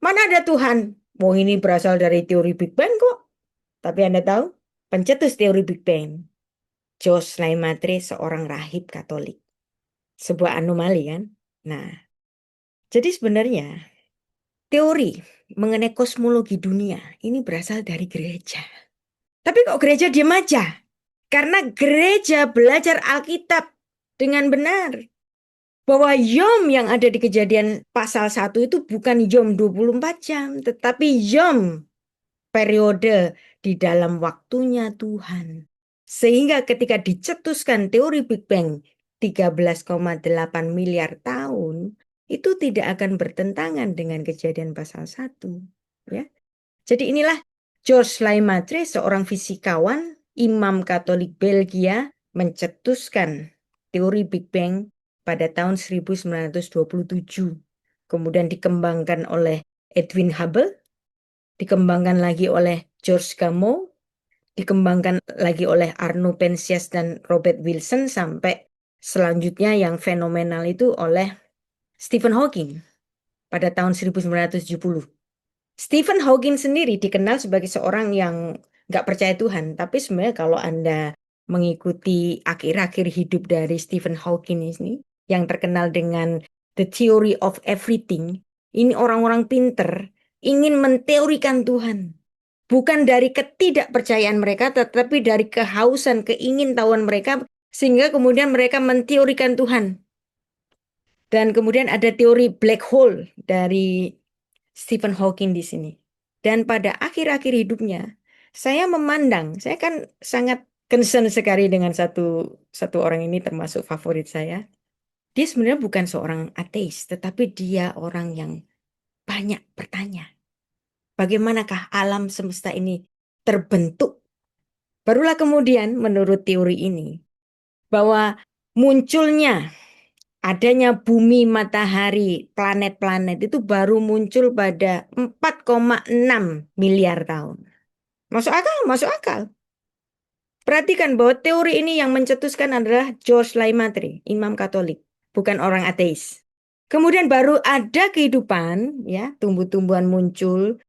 mana ada Tuhan? Wah ini berasal dari teori Big Bang kok. Tapi Anda tahu, pencetus teori Big Bang, George Lemaitre, seorang rahib Katolik. Sebuah anomali kan? Nah, jadi sebenarnya teori mengenai kosmologi dunia ini berasal dari gereja. Tapi kok gereja diam aja? Karena gereja belajar Alkitab dengan benar. Bahwa yom yang ada di Kejadian pasal 1 itu bukan yom 24 jam, tetapi yom periode di dalam waktunya Tuhan. Sehingga ketika dicetuskan teori Big Bang 13,8 miliar tahun, itu tidak akan bertentangan dengan Kejadian pasal 1. Ya. Jadi inilah George Lemaitre, seorang fisikawan, imam Katolik Belgia, mencetuskan teori Big Bang pada tahun 1927. Kemudian dikembangkan oleh Edwin Hubble, dikembangkan lagi oleh George Gamow, dikembangkan lagi oleh Arno Penzias dan Robert Wilson, sampai selanjutnya yang fenomenal itu oleh Stephen Hawking pada tahun 1970. Stephen Hawking sendiri dikenal sebagai seorang yang nggak percaya Tuhan, tapi sebenarnya kalau Anda mengikuti akhir-akhir hidup dari Stephen Hawking ini, yang terkenal dengan The Theory of Everything, ini orang-orang pinter ingin menteorikan Tuhan. Bukan dari ketidakpercayaan mereka, tetapi dari kehausan, keingintahuan mereka, sehingga kemudian mereka menteorikan Tuhan. Dan kemudian ada teori black hole dari Stephen Hawking di sini. Dan pada akhir-akhir hidupnya, saya memandang, saya kan sangat concern sekali dengan satu orang ini, termasuk favorit saya. Dia sebenarnya bukan seorang ateis, tetapi dia orang yang banyak bertanya. Bagaimanakah alam semesta ini terbentuk? Barulah kemudian menurut teori ini, bahwa munculnya adanya bumi, matahari, planet-planet itu baru muncul pada 4,6 miliar tahun. Masuk akal? Masuk akal. Perhatikan bahwa teori ini yang mencetuskan adalah George Lemaitre, imam Katolik, bukan orang ateis. Kemudian baru ada kehidupan, ya, tumbuh-tumbuhan muncul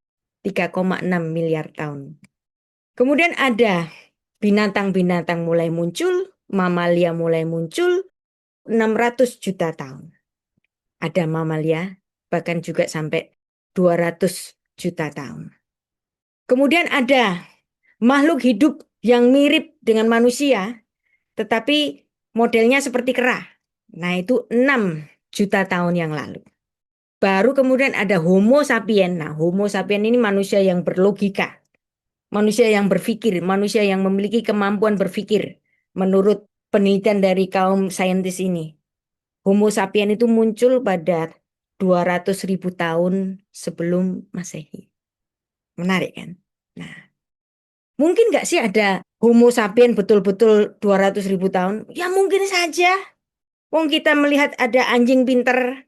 3,6 miliar tahun. Kemudian ada binatang-binatang mulai muncul, mamalia mulai muncul 600 juta tahun. Ada mamalia bahkan juga sampai 200 juta tahun. Kemudian ada makhluk hidup yang mirip dengan manusia, tetapi modelnya seperti kera. Nah, itu 6 juta tahun yang lalu. Baru kemudian ada Homo sapien. Nah, Homo sapien ini manusia yang berlogika, manusia yang berpikir, manusia yang memiliki kemampuan berpikir. Menurut penelitian dari kaum saintis ini, Homo sapien itu muncul pada 200.000 tahun sebelum Masehi. Menarik kan? Nah, mungkin nggak sih ada Homo sapien betul-betul 200.000 tahun? Ya mungkin saja. Wong kita melihat ada anjing pinter,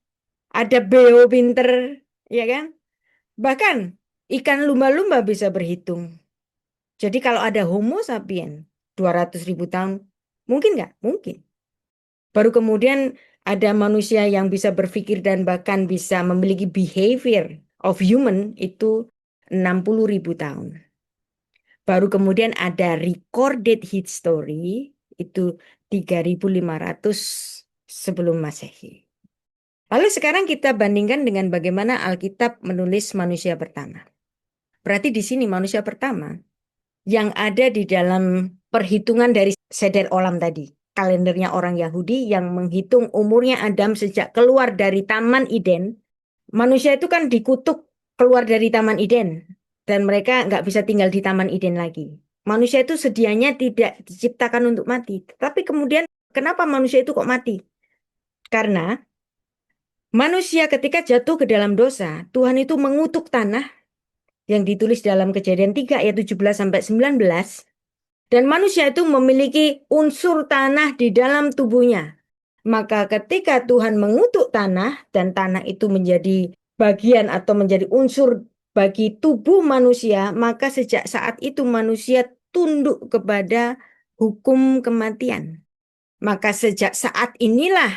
ada beo pinter, ya kan? Bahkan ikan lumba-lumba bisa berhitung. Jadi kalau ada Homo sapien 200.000 tahun, mungkin nggak? Mungkin. Baru kemudian ada manusia yang bisa berpikir dan bahkan bisa memiliki behavior of human itu 60.000 tahun. Baru kemudian ada recorded history itu 3.500 sebelum Masehi. Lalu sekarang kita bandingkan dengan bagaimana Alkitab menulis manusia pertama. Berarti di sini manusia pertama yang ada di dalam perhitungan dari Seder Olam tadi, kalendernya orang Yahudi yang menghitung umurnya Adam sejak keluar dari Taman Eden. Manusia itu kan dikutuk keluar dari Taman Eden dan mereka nggak bisa tinggal di Taman Eden lagi. Manusia itu sedianya tidak diciptakan untuk mati, tapi kemudian kenapa manusia itu kok mati? Karena manusia ketika jatuh ke dalam dosa, Tuhan itu mengutuk tanah yang ditulis dalam Kejadian 3 ayat 17 sampai 19. Dan manusia itu memiliki unsur tanah di dalam tubuhnya. Maka ketika Tuhan mengutuk tanah dan tanah itu menjadi bagian atau menjadi unsur bagi tubuh manusia, maka sejak saat itu manusia tunduk kepada hukum kematian. Maka sejak saat inilah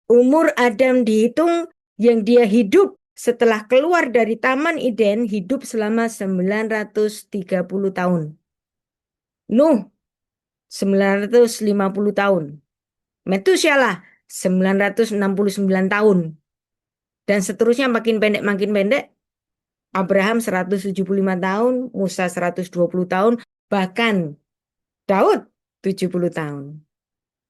umur Adam dihitung, yang dia hidup setelah keluar dari Taman Eden hidup selama 930 tahun. Nuh 950 tahun. Metusyalah 969 tahun. Dan seterusnya makin pendek makin pendek. Abraham 175 tahun, Musa 120 tahun, bahkan Daud 70 tahun.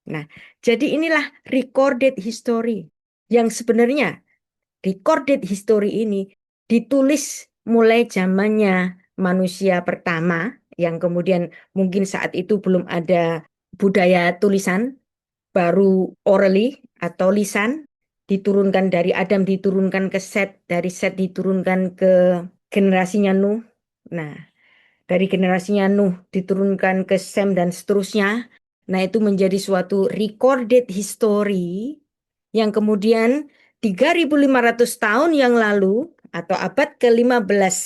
Nah, jadi inilah recorded history. Yang sebenarnya recorded history ini ditulis mulai zamannya manusia pertama, yang kemudian mungkin saat itu belum ada budaya tulisan, baru orally atau lisan, diturunkan dari Adam, diturunkan ke Set, dari Set diturunkan ke generasinya Nuh. Nah, dari generasinya Nuh diturunkan ke Sem dan seterusnya. Nah, itu menjadi suatu recorded history yang kemudian 3.500 tahun yang lalu atau abad ke-15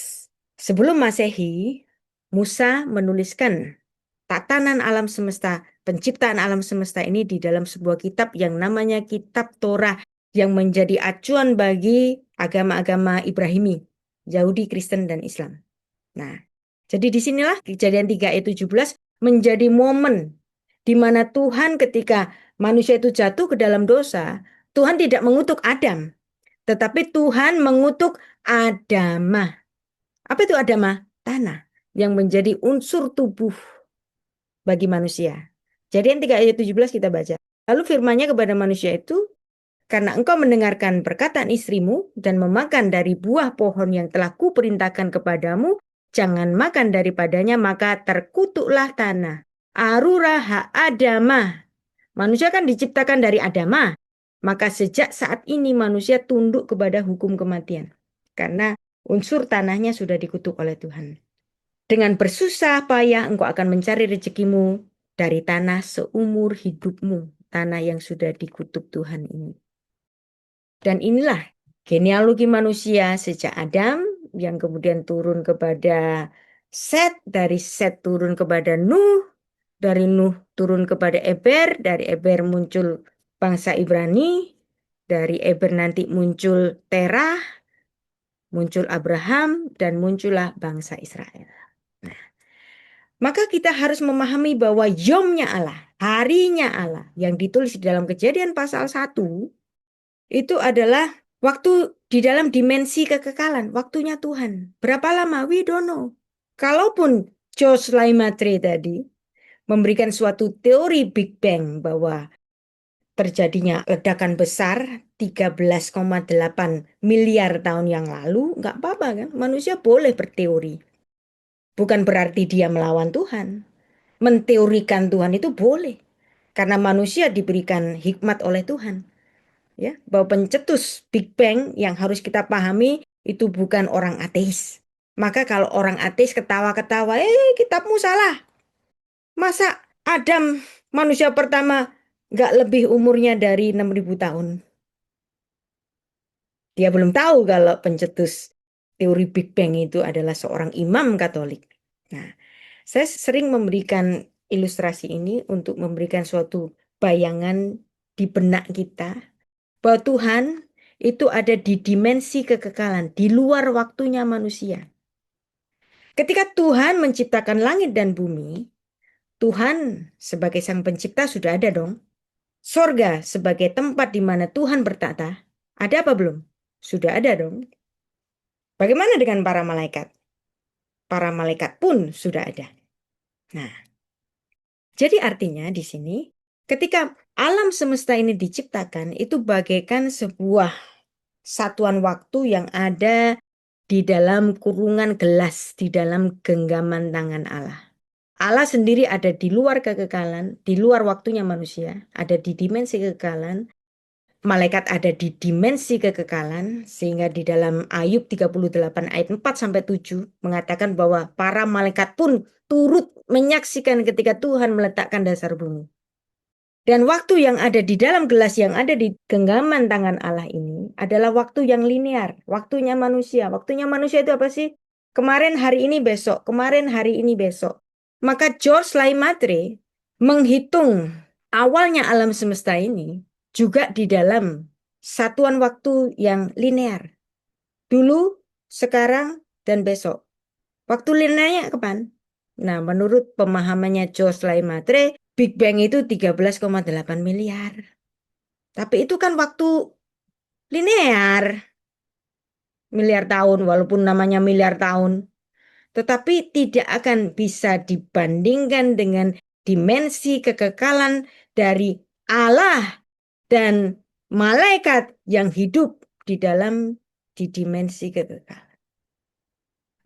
sebelum Masehi, Musa menuliskan tatanan alam semesta, penciptaan alam semesta ini di dalam sebuah kitab yang namanya Kitab Torah yang menjadi acuan bagi agama-agama Ibrahimi, Yahudi, Kristen, dan Islam. Nah, jadi disinilah Kejadian 3 ayat 17 menjadi momen di mana Tuhan ketika manusia itu jatuh ke dalam dosa, Tuhan tidak mengutuk Adam, tetapi Tuhan mengutuk Adamah. Apa itu Adamah? Tanah yang menjadi unsur tubuh bagi manusia. Kejadian 3 ayat 17 kita baca. Lalu firman-Nya kepada manusia itu, karena engkau mendengarkan perkataan istrimu dan memakan dari buah pohon yang telah kuperintahkan kepadamu, jangan makan daripadanya, maka terkutuklah tanah. Arura ha-adamah. Manusia kan diciptakan dari Adamah. Maka sejak saat ini manusia tunduk kepada hukum kematian. Karena unsur tanahnya sudah dikutuk oleh Tuhan. Dengan bersusah payah engkau akan mencari rezekimu dari tanah seumur hidupmu. Tanah yang sudah dikutuk Tuhan ini. Dan inilah genealogi manusia sejak Adam yang kemudian turun kepada Set, dari Set turun kepada Nuh, dari Nuh turun kepada Eber, dari Eber muncul bangsa Ibrani, dari Eber nanti muncul Terah, muncul Abraham, dan muncullah bangsa Israel. Nah, maka kita harus memahami bahwa yomnya Allah, harinya Allah yang ditulis di dalam Kejadian pasal 1 itu adalah waktu di dalam dimensi kekekalan, waktunya Tuhan. Berapa lama? We don't know. Kalaupun Josh Laimatre tadi memberikan suatu teori Big Bang bahwa terjadinya ledakan besar 13,8 miliar tahun yang lalu, nggak apa-apa kan? Manusia boleh berteori. Bukan berarti dia melawan Tuhan. Menteorikan Tuhan itu boleh. Karena manusia diberikan hikmat oleh Tuhan. Ya, bahwa pencetus Big Bang yang harus kita pahami itu bukan orang ateis. Maka kalau orang ateis ketawa-ketawa, kitabmu salah. Masa Adam manusia pertama nggak lebih umurnya dari 6.000 tahun? Dia belum tahu kalau pencetus teori Big Bang itu adalah seorang imam Katolik. Nah, saya sering memberikan ilustrasi ini untuk memberikan suatu bayangan di benak kita bahwa Tuhan itu ada di dimensi kekekalan, di luar waktunya manusia. Ketika Tuhan menciptakan langit dan bumi, Tuhan sebagai sang pencipta sudah ada dong. Sorga sebagai tempat di mana Tuhan bertata, ada apa belum? Sudah ada dong. Bagaimana dengan para malaikat? Para malaikat pun sudah ada. Nah, jadi artinya di sini, ketika alam semesta ini diciptakan, itu bagaikan sebuah satuan waktu yang ada di dalam kurungan gelas, di dalam genggaman tangan Allah. Allah sendiri ada di luar kekekalan, di luar waktunya manusia, ada di dimensi kekekalan. Malaikat ada di dimensi kekekalan, sehingga di dalam Ayub 38 ayat 4-7 mengatakan bahwa para malaikat pun turut menyaksikan ketika Tuhan meletakkan dasar bumi. Dan waktu yang ada di dalam gelas yang ada di genggaman tangan Allah ini adalah waktu yang linear, waktunya manusia. Waktunya manusia itu apa sih? Kemarin, hari ini, besok. Kemarin, hari ini, besok. Maka George Laimatre menghitung awalnya alam semesta ini juga di dalam satuan waktu yang linear. Dulu, sekarang, dan besok. Waktu linearnya kapan? Nah, menurut pemahamannya George Laimatre, Big Bang itu 13,8 miliar. Tapi itu kan waktu linear. Miliar tahun, walaupun namanya miliar tahun. Tetapi tidak akan bisa dibandingkan dengan dimensi kekekalan dari Allah dan malaikat yang hidup di dalam dimensi kekekalan.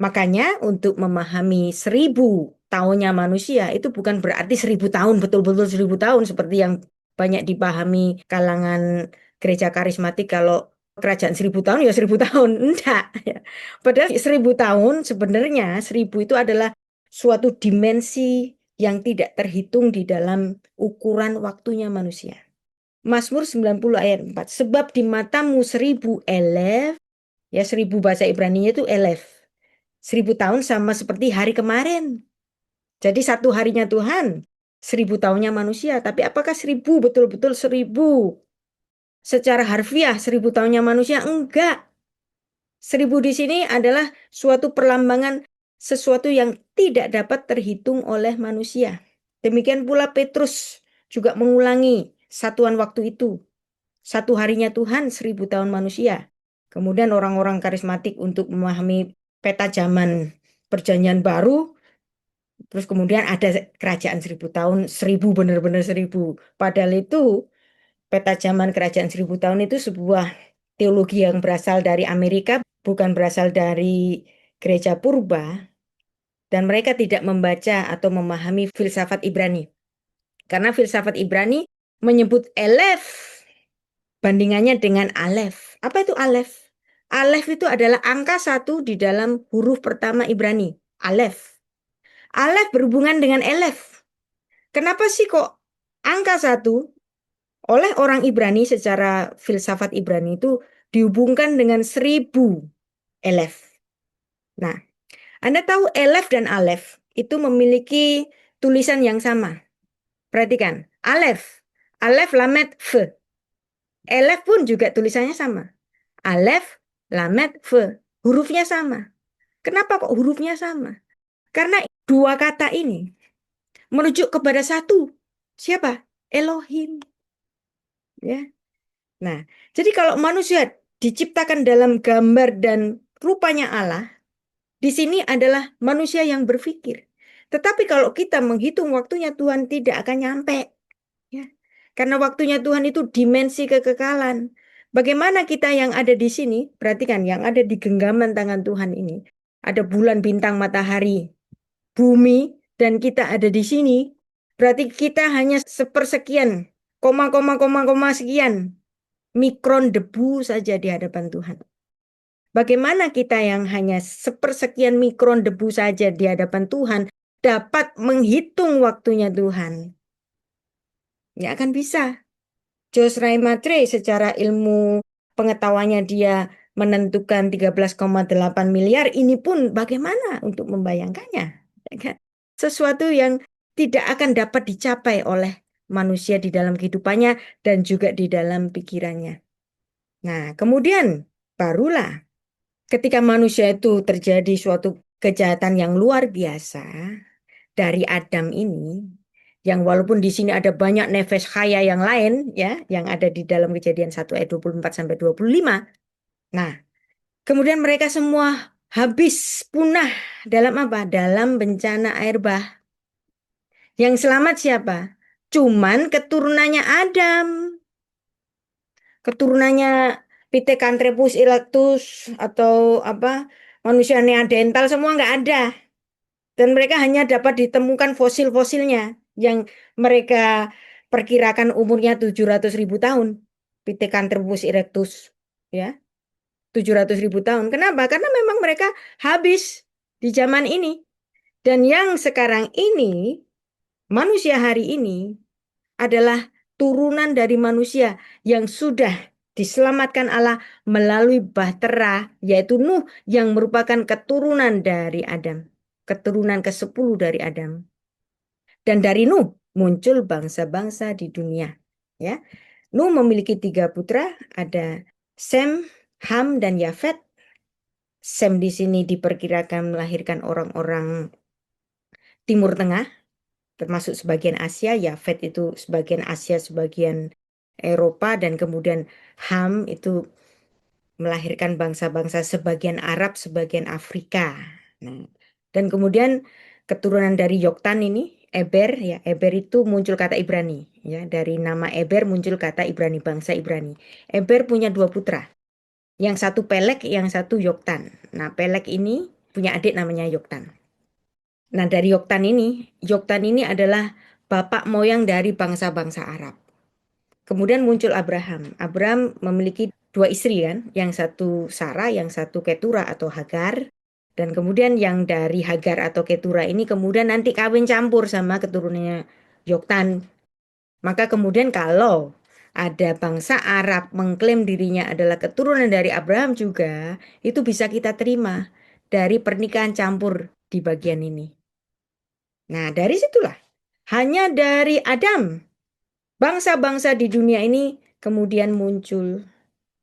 Makanya untuk memahami 1.000 tahunnya manusia itu bukan berarti 1.000 tahun, betul-betul 1.000 tahun seperti yang banyak dipahami kalangan gereja karismatik kalau kerajaan 1.000 tahun ya 1.000 tahun. Enggak. Padahal 1.000 tahun sebenarnya 1.000 itu adalah suatu dimensi yang tidak terhitung di dalam ukuran waktunya manusia. Mazmur 90 ayat 4. Sebab di matamu 1000 elef, ya 1000 bahasa Ibraninya itu elef. 1000 tahun sama seperti hari kemarin. Jadi satu harinya Tuhan, 1000 tahunnya manusia. Tapi apakah 1000 betul-betul 1000? Secara harfiah 1000 tahunnya manusia? Enggak. 1000 di sini adalah suatu perlambangan sesuatu yang tidak dapat terhitung oleh manusia. Demikian pula Petrus juga mengulangi satuan waktu itu. Satu harinya Tuhan, 1000 tahun manusia. Kemudian orang-orang karismatik untuk memahami peta zaman perjanjian baru, terus kemudian ada kerajaan 1000 tahun, 1000 benar-benar 1000. Padahal itu peta zaman kerajaan 1000 tahun itu sebuah teologi yang berasal dari Amerika, bukan berasal dari gereja purba, dan mereka tidak membaca atau memahami filsafat Ibrani. Karena filsafat Ibrani menyebut elef bandingannya dengan alef. Apa itu alef? Alef itu adalah angka 1 di dalam huruf pertama Ibrani, alef. Alef berhubungan dengan elef. Kenapa sih kok angka 1 oleh orang Ibrani secara filsafat Ibrani itu dihubungkan dengan 1000 elef? Nah, Anda tahu elef dan alef itu memiliki tulisan yang sama. Perhatikan, alef, alef lamet f. Elef pun juga tulisannya sama. Alef, lamet, f. Hurufnya sama. Kenapa kok hurufnya sama? Karena dua kata ini merujuk kepada satu. Siapa? Elohim. Ya. Nah, jadi kalau manusia diciptakan dalam gambar dan rupanya Allah, di sini adalah manusia yang berpikir. Tetapi kalau kita menghitung waktunya Tuhan tidak akan nyampe. Ya. Karena waktunya Tuhan itu dimensi kekekalan. Bagaimana kita yang ada di sini, perhatikan yang ada di genggaman tangan Tuhan ini. Ada bulan, bintang, matahari, bumi, dan kita ada di sini. Berarti kita hanya sepersekian, koma sekian, mikron debu saja di hadapan Tuhan. Bagaimana kita yang hanya sepersekian mikron debu saja di hadapan Tuhan dapat menghitung waktunya Tuhan? Nggak akan bisa. Josh Matre secara ilmu pengetahuannya dia menentukan 13,8 miliar, ini pun bagaimana untuk membayangkannya? Ya kan? Sesuatu yang tidak akan dapat dicapai oleh manusia di dalam kehidupannya dan juga di dalam pikirannya. Nah, kemudian barulah ketika manusia itu terjadi suatu kejahatan yang luar biasa dari Adam ini, yang walaupun di sini ada banyak nefes khaya yang lain ya, yang ada di dalam Kejadian 1 ayat 24 sampai 25. Nah, kemudian mereka semua habis punah dalam apa? Dalam bencana air bah. Yang selamat siapa? Cuman keturunannya Adam. Keturunannya Pithecanthropus erectus atau apa? Manusia neanderthal semua nggak ada. Dan mereka hanya dapat ditemukan fosil-fosilnya yang mereka perkirakan umurnya 700.000 tahun. Pithecanthropus erectus, ya, 700.000 tahun. Kenapa? Karena memang mereka habis di zaman ini. Dan yang sekarang ini, manusia hari ini adalah turunan dari manusia yang sudah diselamatkan Allah melalui bahtera, yaitu Nuh yang merupakan keturunan dari Adam. Keturunan ke-10 dari Adam. Dan dari Nuh muncul bangsa-bangsa di dunia. Ya, Nuh memiliki 3 putra, ada Sem, Ham, dan Yafet. Sem di sini diperkirakan melahirkan orang-orang Timur Tengah, termasuk sebagian Asia. Yafet itu sebagian Asia, sebagian Eropa, dan kemudian Ham itu melahirkan bangsa-bangsa sebagian Arab, sebagian Afrika. Nah, dan kemudian keturunan dari Yoktan ini, Eber, ya, Eber itu muncul kata Ibrani, ya, dari nama Eber muncul kata Ibrani, bangsa Ibrani. Eber punya 2 putra, yang satu Pelek, yang satu Yoktan. Nah, Pelek ini punya adik namanya Yoktan. Nah, dari Yoktan ini adalah bapak moyang dari bangsa-bangsa Arab. Kemudian muncul Abraham. Abraham memiliki 2 istri kan, yang satu Sarah, yang satu Ketura atau Hagar. Dan kemudian yang dari Hagar atau Ketura ini kemudian nanti kawin campur sama keturunannya Yoktan. Maka kemudian kalau ada bangsa Arab mengklaim dirinya adalah keturunan dari Abraham juga, itu bisa kita terima dari pernikahan campur di bagian ini. Nah, dari situlah hanya dari Adam bangsa-bangsa di dunia ini kemudian muncul,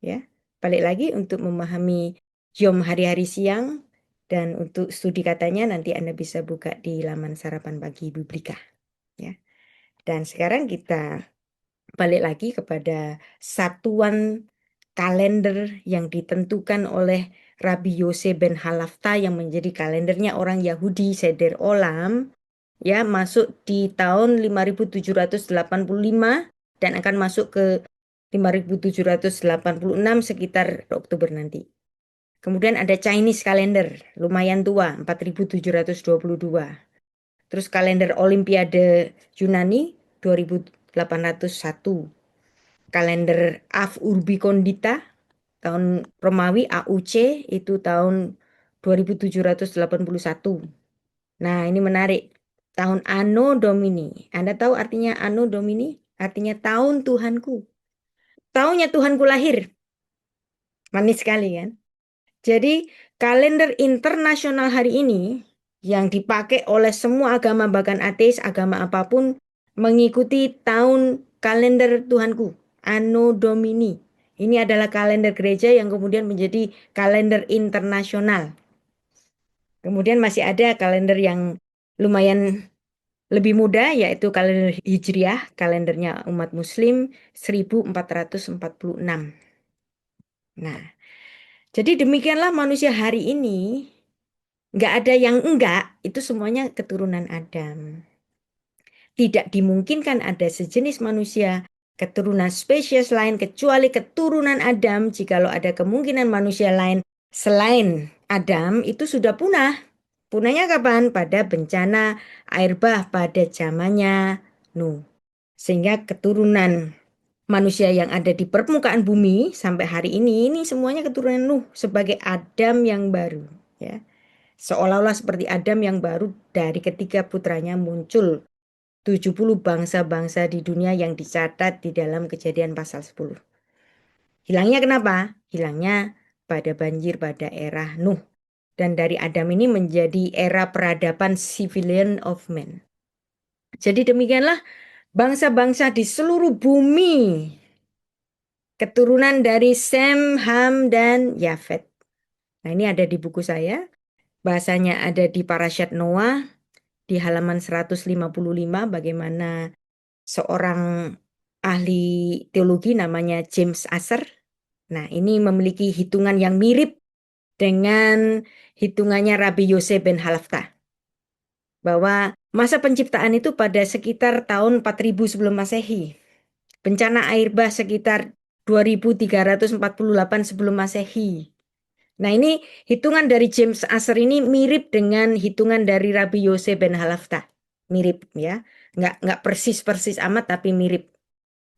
ya. Balik lagi untuk memahami Yom hari-hari siang dan untuk studi katanya nanti Anda bisa buka di laman sarapan pagi Biblika, ya. Dan sekarang kita balik lagi kepada satuan kalender yang ditentukan oleh Rabbi Yose ben Halafta yang menjadi kalendernya orang Yahudi Seder Olam, ya, masuk di tahun 5785 dan akan masuk ke 5786 sekitar Oktober nanti. Kemudian ada Chinese kalender, lumayan tua, 4722. Terus kalender Olimpiade Yunani 2801. Kalender Av Urbi Condita tahun Romawi AUC itu tahun 2781. Nah, ini menarik. Tahun Anno Domini. Anda tahu artinya Anno Domini? Artinya tahun Tuhanku. Tahunnya Tuhanku lahir. Manis sekali kan? Jadi kalender internasional hari ini yang dipakai oleh semua agama bahkan ateis agama apapun mengikuti tahun kalender Tuhanku, Anno Domini. Ini adalah kalender gereja yang kemudian menjadi kalender internasional. Kemudian masih ada kalender yang lumayan lebih muda yaitu kalender Hijriah, kalendernya umat Muslim 1446. Nah, jadi demikianlah manusia hari ini. Nggak ada yang enggak, itu semuanya keturunan Adam. Tidak dimungkinkan ada sejenis manusia keturunan spesies lain kecuali keturunan Adam. Jikalau ada kemungkinan manusia lain selain Adam itu sudah punah. Punahnya kapan? Pada bencana air bah pada zamannya Nuh. Sehingga keturunan manusia yang ada di permukaan bumi sampai hari ini semuanya keturunan Nuh sebagai Adam yang baru, ya. Seolah-olah seperti Adam yang baru dari ketiga putranya muncul 70 bangsa-bangsa di dunia yang dicatat di dalam Kejadian pasal 10. Hilangnya kenapa? Hilangnya pada banjir pada era Nuh. Dan dari Adam ini menjadi era peradaban civilian of man. Jadi demikianlah bangsa-bangsa di seluruh bumi. Keturunan dari Sem, Ham, dan Yafet. Nah, ini ada di buku saya. Bahasanya ada di Parasyat Noah. Di halaman 155 bagaimana seorang ahli teologi namanya James Asser. Nah, ini memiliki hitungan yang mirip dengan hitungannya Rabbi Yose ben Halafta. Bahwa masa penciptaan itu pada sekitar tahun 4000 sebelum Masehi. Bencana air bah sekitar 2348 sebelum Masehi. Nah, ini hitungan dari James Asser ini mirip dengan hitungan dari Rabbi Yose ben Halafta. Mirip, ya. Nggak persis amat tapi mirip.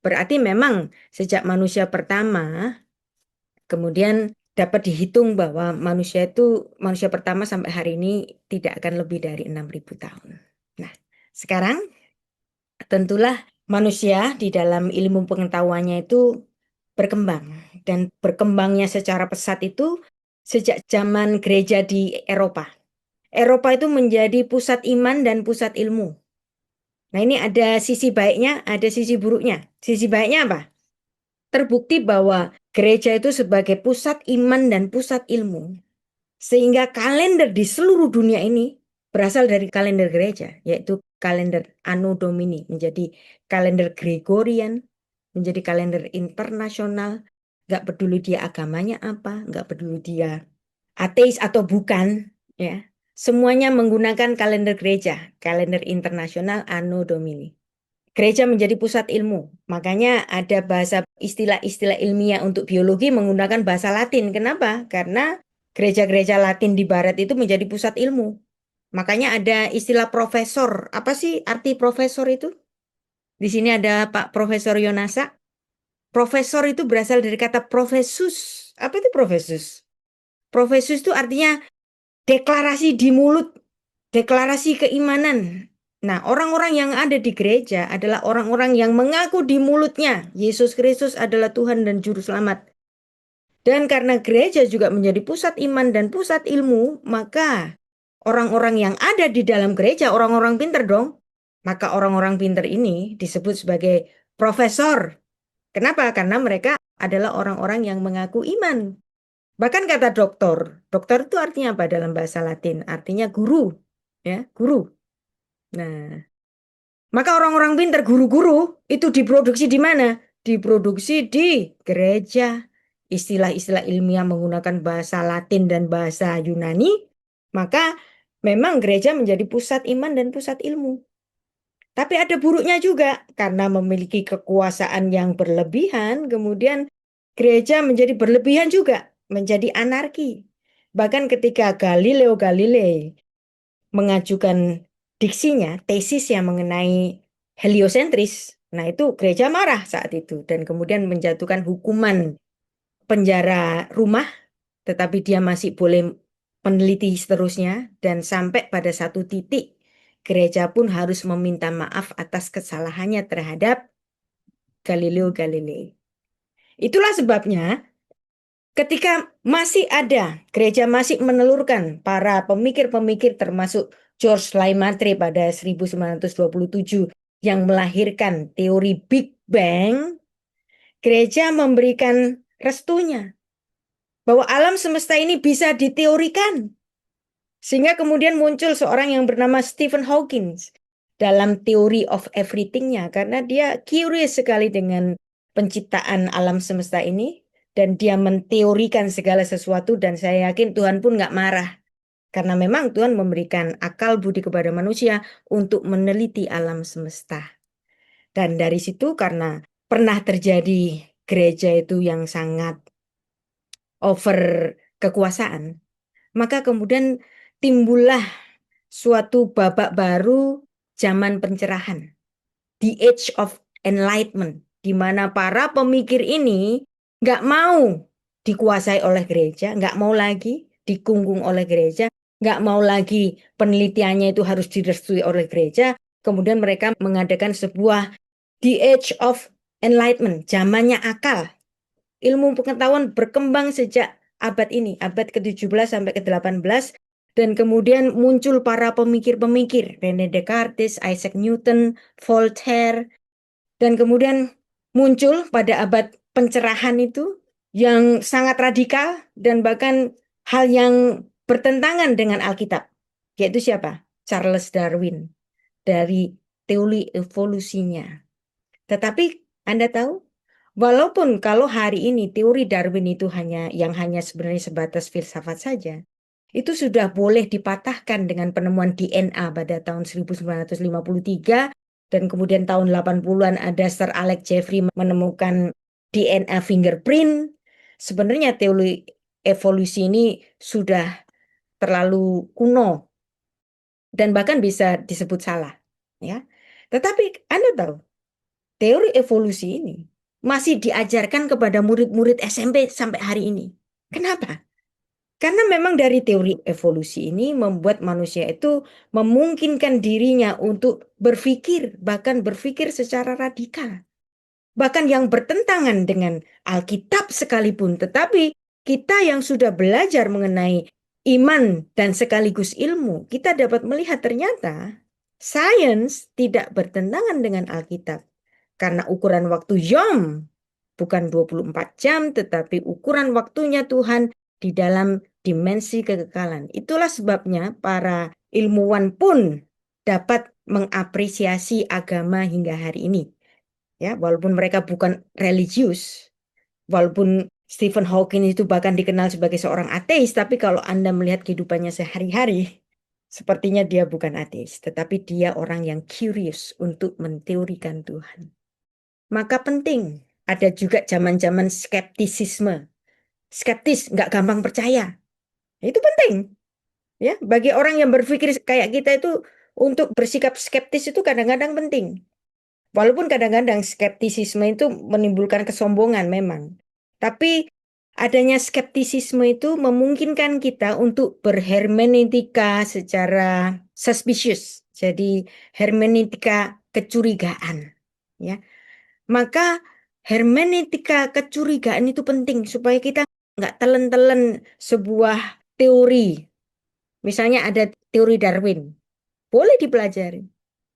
Berarti memang sejak manusia pertama kemudian dapat dihitung bahwa manusia pertama sampai hari ini tidak akan lebih dari 6000 tahun. Nah, sekarang tentulah manusia di dalam ilmu pengetahuannya itu berkembang dan berkembangnya secara pesat itu sejak zaman gereja di Eropa. Eropa itu menjadi pusat iman dan pusat ilmu. Nah, ini ada sisi baiknya, ada sisi buruknya. Sisi baiknya apa? Terbukti bahwa gereja itu sebagai pusat iman dan pusat ilmu. Sehingga kalender di seluruh dunia ini berasal dari kalender gereja, yaitu kalender Anno Domini, menjadi kalender Gregorian, menjadi kalender internasional. Nggak peduli dia agamanya apa, nggak peduli dia ateis atau bukan, ya. Semuanya menggunakan kalender gereja, kalender internasional Anno Domini. Gereja menjadi pusat ilmu. Makanya ada bahasa istilah-istilah ilmiah untuk biologi menggunakan bahasa Latin. Kenapa? Karena gereja-gereja Latin di barat itu menjadi pusat ilmu. Makanya ada istilah profesor. Apa sih arti profesor itu? Di sini ada Pak Profesor Yonasa. Profesor itu berasal dari kata profesus. Apa itu profesus? Profesus itu artinya deklarasi di mulut, deklarasi keimanan. Nah, orang-orang yang ada di gereja adalah orang-orang yang mengaku di mulutnya Yesus Kristus adalah Tuhan dan Juru Selamat. Dan karena gereja juga menjadi pusat iman dan pusat ilmu, maka orang-orang yang ada di dalam gereja, orang-orang pinter dong. Maka orang-orang pinter ini disebut sebagai profesor. Kenapa? Karena mereka adalah orang-orang yang mengaku iman. Bahkan kata doktor, dokter itu artinya apa dalam bahasa Latin? Artinya guru, ya, guru. Nah, maka orang-orang pinter, guru-guru itu diproduksi di mana? Diproduksi di gereja. Istilah-istilah ilmiah menggunakan bahasa Latin dan bahasa Yunani, maka memang gereja menjadi pusat iman dan pusat ilmu. Tapi ada buruknya juga, karena memiliki kekuasaan yang berlebihan, kemudian gereja menjadi berlebihan juga, menjadi anarki. Bahkan ketika Galileo Galilei mengajukan diksinya, tesisnya mengenai heliosentris, nah itu gereja marah saat itu dan kemudian menjatuhkan hukuman penjara rumah, tetapi dia masih boleh meneliti seterusnya dan sampai pada satu titik gereja pun harus meminta maaf atas kesalahannya terhadap Galileo Galilei. Itulah sebabnya ketika masih ada, gereja masih menelurkan para pemikir-pemikir termasuk George Lemaitre pada 1927 yang melahirkan teori Big Bang, gereja memberikan restunya bahwa alam semesta ini bisa diteorikan. Sehingga kemudian muncul seorang yang bernama Stephen Hawking dalam Theory of Everything-nya karena dia curious sekali dengan penciptaan alam semesta ini dan dia menteorikan segala sesuatu dan saya yakin Tuhan pun nggak marah karena memang Tuhan memberikan akal budi kepada manusia untuk meneliti alam semesta. Dan dari situ karena pernah terjadi gereja itu yang sangat over kekuasaan, maka kemudian timbullah suatu babak baru zaman pencerahan, the age of enlightenment, di mana para pemikir ini nggak mau dikuasai oleh gereja, nggak mau lagi dikungkung oleh gereja, nggak mau lagi penelitiannya itu harus direstui oleh gereja. Kemudian mereka mengadakan sebuah the age of enlightenment, zamannya akal. Ilmu pengetahuan berkembang sejak abad ini, abad ke-17 sampai ke-18. Dan kemudian muncul para pemikir-pemikir, René Descartes, Isaac Newton, Voltaire. Dan kemudian muncul pada abad pencerahan itu yang sangat radikal dan bahkan hal yang bertentangan dengan Alkitab. Yaitu siapa? Charles Darwin dari teori evolusinya. Tetapi Anda tahu, walaupun kalau hari ini teori Darwin itu hanya sebenarnya sebatas filsafat saja, itu sudah boleh dipatahkan dengan penemuan DNA pada tahun 1953 dan kemudian tahun 80-an ada Sir Alex Jeffrey menemukan DNA fingerprint. Sebenarnya teori evolusi ini sudah terlalu kuno dan bahkan bisa disebut salah, ya. Tetapi Anda tahu, teori evolusi ini masih diajarkan kepada murid-murid SMP sampai hari ini. Kenapa? Karena memang dari teori evolusi ini membuat manusia itu memungkinkan dirinya untuk berpikir, bahkan berpikir secara radikal. Bahkan yang bertentangan dengan Alkitab sekalipun. Tetapi kita yang sudah belajar mengenai iman dan sekaligus ilmu, kita dapat melihat ternyata sains tidak bertentangan dengan Alkitab. Karena ukuran waktu Yom bukan 24 jam, tetapi ukuran waktunya Tuhan di dalam dimensi kekekalan. Itulah sebabnya para ilmuwan pun dapat mengapresiasi agama hingga hari ini. Ya, walaupun mereka bukan religius, walaupun Stephen Hawking itu bahkan dikenal sebagai seorang ateis, tapi kalau Anda melihat kehidupannya sehari-hari, sepertinya dia bukan ateis, tetapi dia orang yang curious untuk menteorikan Tuhan. Maka penting ada juga zaman-zaman skeptisisme. Skeptis, nggak gampang percaya. Itu penting. Ya, bagi orang yang berpikir kayak kita itu untuk bersikap skeptis itu kadang-kadang penting. Walaupun kadang-kadang skeptisisme itu menimbulkan kesombongan memang. Tapi adanya skeptisisme itu memungkinkan kita untuk berhermeneutika secara suspicious, Jadi hermeneutika kecurigaan, ya. Maka hermeneutika kecurigaan itu penting supaya kita nggak telan-telan sebuah teori. Misalnya ada teori Darwin, boleh dipelajari,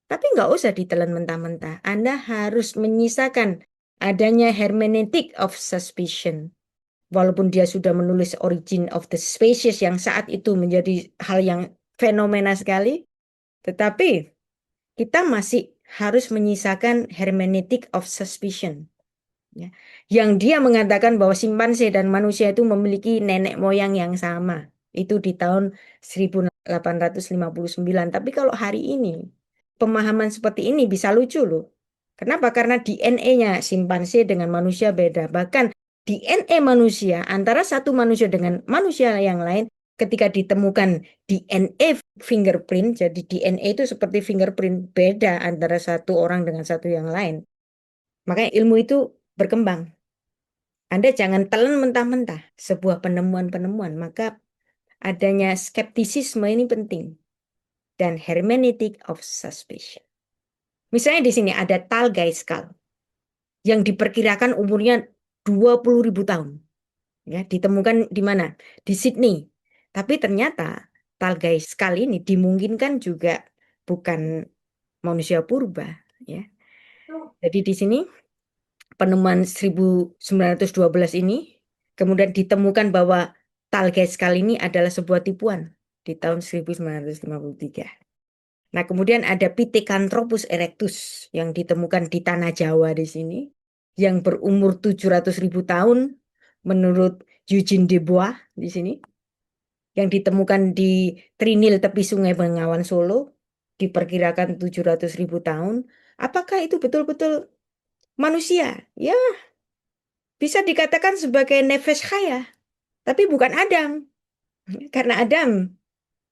tapi nggak usah ditelan mentah-mentah. Anda harus menyisakan adanya hermeneutik of suspicion. Walaupun dia sudah menulis Origin of the Species yang saat itu menjadi hal yang fenomena sekali, tetapi kita masih harus menyisakan hermeneutik of suspicion. Ya. Yang dia mengatakan bahwa simpanse dan manusia itu memiliki nenek moyang yang sama. Itu di tahun 1859. Tapi kalau hari ini, pemahaman seperti ini bisa lucu loh. Kenapa? Karena DNA-nya simpanse dengan manusia beda. Bahkan DNA manusia antara satu manusia dengan manusia yang lain ketika ditemukan DNA fingerprint, jadi DNA itu seperti fingerprint beda antara satu orang dengan satu yang lain. Makanya ilmu itu berkembang. Anda jangan telan mentah-mentah sebuah penemuan-penemuan, maka adanya skeptisisme ini penting. Dan hermeneutic of suspicion. Misalnya di sini ada Talgai skull yang diperkirakan umurnya 20.000 tahun. Ya, ditemukan di mana? Di Sydney. Tapi ternyata Talgai skull ini dimungkinkan juga bukan manusia purba. Ya. Jadi di sini penemuan 1912 ini kemudian ditemukan bahwa Talgai skull ini adalah sebuah tipuan di tahun 1953. Nah, kemudian ada Pithecanthropus erectus yang ditemukan di tanah Jawa di sini, yang berumur 700.000 tahun menurut Eugene Dubois di sini, yang ditemukan di Trinil tepi Sungai Bengawan Solo, diperkirakan 700.000 tahun. Apakah itu betul-betul manusia? Ya, bisa dikatakan sebagai nefes khaya, tapi bukan Adam. Karena Adam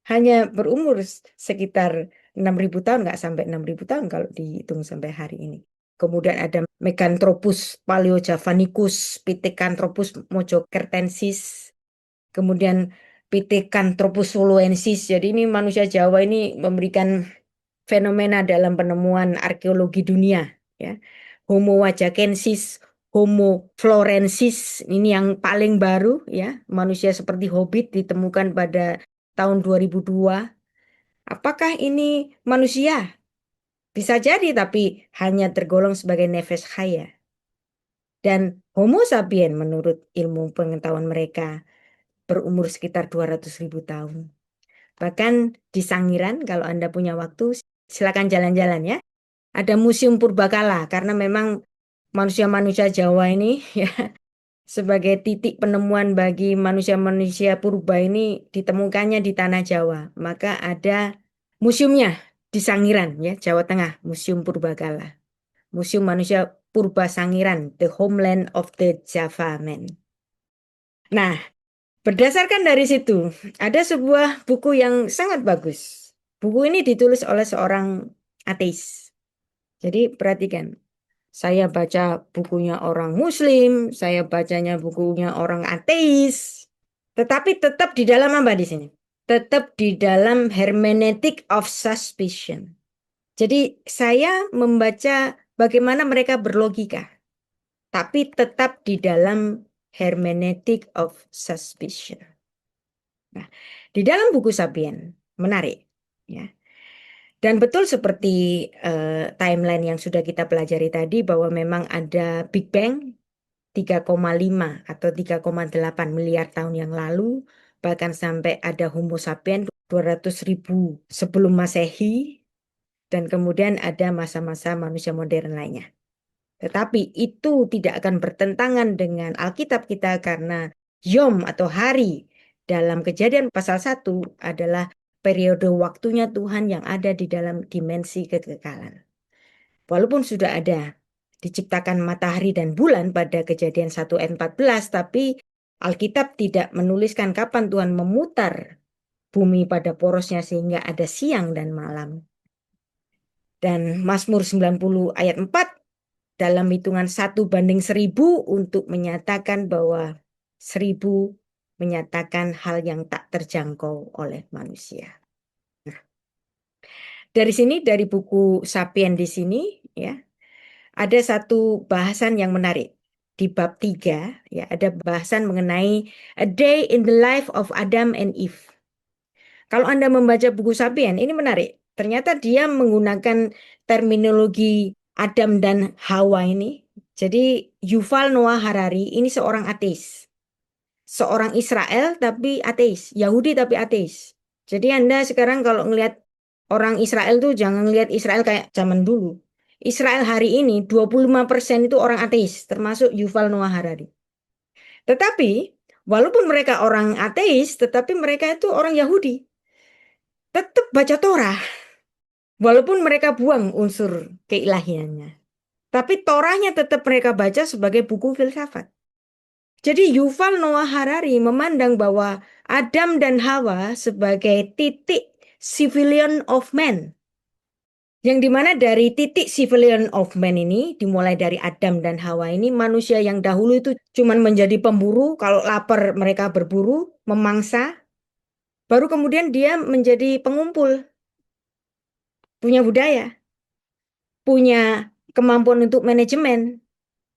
hanya berumur sekitar 6.000 tahun, nggak sampai 6.000 tahun kalau dihitung sampai hari ini. Kemudian ada Meganthropus paleojavanicus, Pithecanthropus mojokertensis, kemudian Pithecanthropus soloensis. Jadi ini manusia Jawa ini memberikan fenomena dalam penemuan arkeologi dunia. Ya. Homo wajakensis, Homo florensis, ini yang paling baru, ya, manusia seperti hobbit ditemukan pada tahun 2002. Apakah ini manusia? Bisa jadi, tapi hanya tergolong sebagai nefes khaya. Dan Homo sapien menurut ilmu pengetahuan mereka berumur sekitar 200.000 tahun. Bahkan di Sangiran, kalau Anda punya waktu, silakan jalan-jalan ya. Ada Museum Purbakala, karena memang manusia-manusia Jawa ini ya sebagai titik penemuan bagi manusia-manusia purba ini ditemukannya di tanah Jawa. Maka ada museumnya di Sangiran ya, Jawa Tengah, Museum Purbakala. Museum Manusia Purba Sangiran, The Homeland of the Java Man. Nah, berdasarkan dari situ, ada sebuah buku yang sangat bagus. Buku ini ditulis oleh seorang ateis. Jadi perhatikan, saya baca bukunya orang Muslim, saya bacanya bukunya orang ateis, tetapi tetap di dalam apa di sini? Tetap di dalam hermeneutic of suspicion. Jadi saya membaca bagaimana mereka berlogika, tapi tetap di dalam hermeneutic of suspicion. Nah, di dalam buku Sapien menarik, ya. Dan betul seperti timeline yang sudah kita pelajari tadi bahwa memang ada Big Bang 3,5 atau 3,8 miliar tahun yang lalu, bahkan sampai ada Homo sapiens 200.000 sebelum Masehi, dan kemudian ada masa-masa manusia modern lainnya. Tetapi itu tidak akan bertentangan dengan Alkitab kita karena Yom atau hari dalam Kejadian pasal 1 adalah periode waktunya Tuhan yang ada di dalam dimensi kekekalan. Walaupun sudah ada diciptakan matahari dan bulan pada Kejadian 1 ayat 14, tapi Alkitab tidak menuliskan kapan Tuhan memutar bumi pada porosnya sehingga ada siang dan malam. Dan Mazmur 90 ayat 4 dalam hitungan 1:1000 untuk menyatakan bahwa 1000 menyatakan hal yang tak terjangkau oleh manusia. Dari sini, dari buku Sapien di sini, ya, ada satu bahasan yang menarik. Di bab 3, ya, ada bahasan mengenai A Day in the Life of Adam and Eve. Kalau Anda membaca buku Sapien, ini menarik. Ternyata dia menggunakan terminologi Adam dan Hawa ini. Jadi Yuval Noah Harari ini seorang ateis. Seorang Israel tapi ateis. Yahudi tapi ateis. Jadi Anda sekarang kalau ngelihat orang Israel tuh jangan lihat Israel kayak zaman dulu. Israel hari ini 25% itu orang ateis, termasuk Yuval Noah Harari. Tetapi walaupun mereka orang ateis, tetapi mereka itu orang Yahudi. Tetap baca Torah. Walaupun mereka buang unsur keilahiannya. Tapi Torahnya tetap mereka baca sebagai buku filsafat. Jadi Yuval Noah Harari memandang bahwa Adam dan Hawa sebagai titik civilian of man. Yang dimana dari titik civilian of man ini, dimulai dari Adam dan Hawa ini, manusia yang dahulu itu cuma menjadi pemburu, kalau lapar mereka berburu, memangsa. Baru kemudian dia menjadi pengumpul, punya budaya, punya kemampuan untuk manajemen,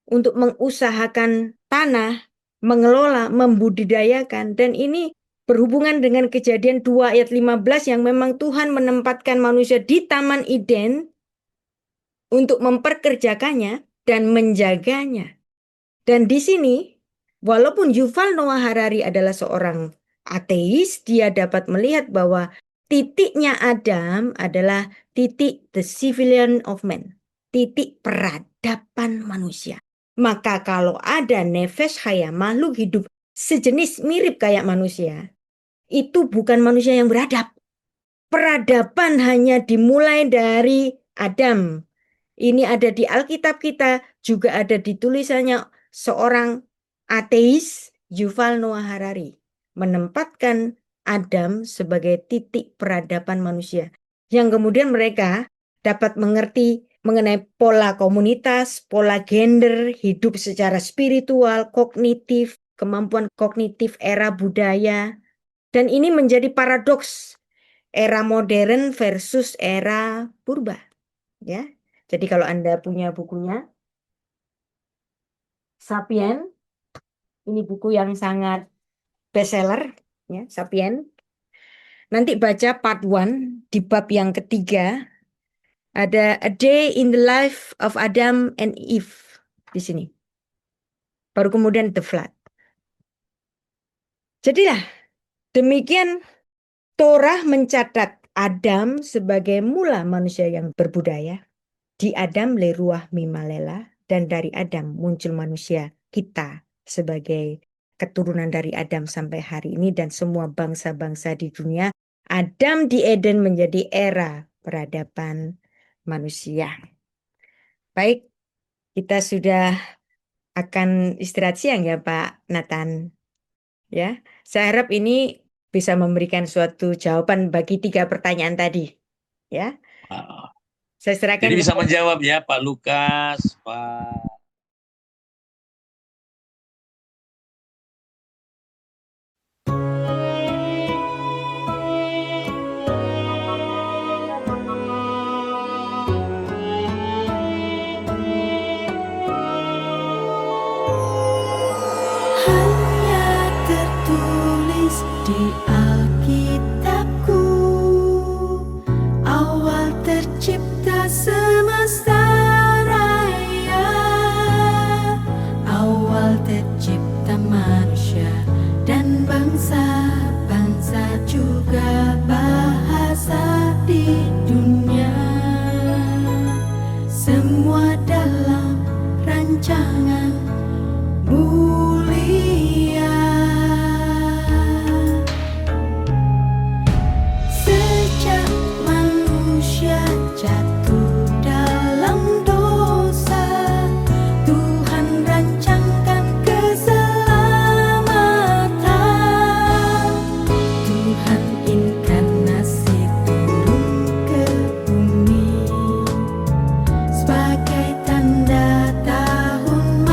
untuk mengusahakan tanah, mengelola, membudidayakan. Dan ini berhubungan dengan Kejadian 2 ayat 15 yang memang Tuhan menempatkan manusia di Taman Eden untuk memperkerjakannya dan menjaganya. Dan di sini, walaupun Yuval Noah Harari adalah seorang ateis, dia dapat melihat bahwa titiknya Adam adalah titik the civilian of man, titik peradaban manusia. Maka kalau ada nefesh haya, makhluk hidup sejenis mirip kayak manusia, itu bukan manusia yang beradab. Peradaban hanya dimulai dari Adam. Ini ada di Alkitab kita, juga ada di tulisannya seorang ateis, Yuval Noah Harari, menempatkan Adam sebagai titik peradaban manusia. Yang kemudian mereka dapat mengerti mengenai pola komunitas, pola gender, hidup secara spiritual, kognitif, kemampuan kognitif era budaya. Dan ini menjadi paradoks era modern versus era purba, ya. Jadi kalau Anda punya bukunya Sapien, ini buku yang sangat bestseller, ya, Sapien. Nanti baca part 1 di bab yang ketiga, ada A Day in the Life of Adam and Eve di sini. Baru kemudian The Flood. Jadilah demikian Torah mencatat Adam sebagai mula manusia yang berbudaya. Di Adam le ruah mimalela, dan dari Adam muncul manusia, kita sebagai keturunan dari Adam sampai hari ini dan semua bangsa-bangsa di dunia. Adam di Eden menjadi era peradaban manusia. Baik, kita sudah akan istirahat siang ya Pak Nathan. Ya, saya harap ini bisa memberikan suatu jawaban bagi 3 pertanyaan tadi. Ya, saya serahkan. Jadi bisa menjawab ya Pak Lukas, Pak. Hanya tertulis di Alkitabku, awal tercipta semesta raya, awal tercipta manusia dan bangsa-bangsa juga bahasa di dunia. Semua dalam rancangan mulia. Sejak manusia jatuh dalam dosa, Tuhan rancangkan keselamatan. Tuhan inkarnasi turun ke bumi sebagai tanda tahun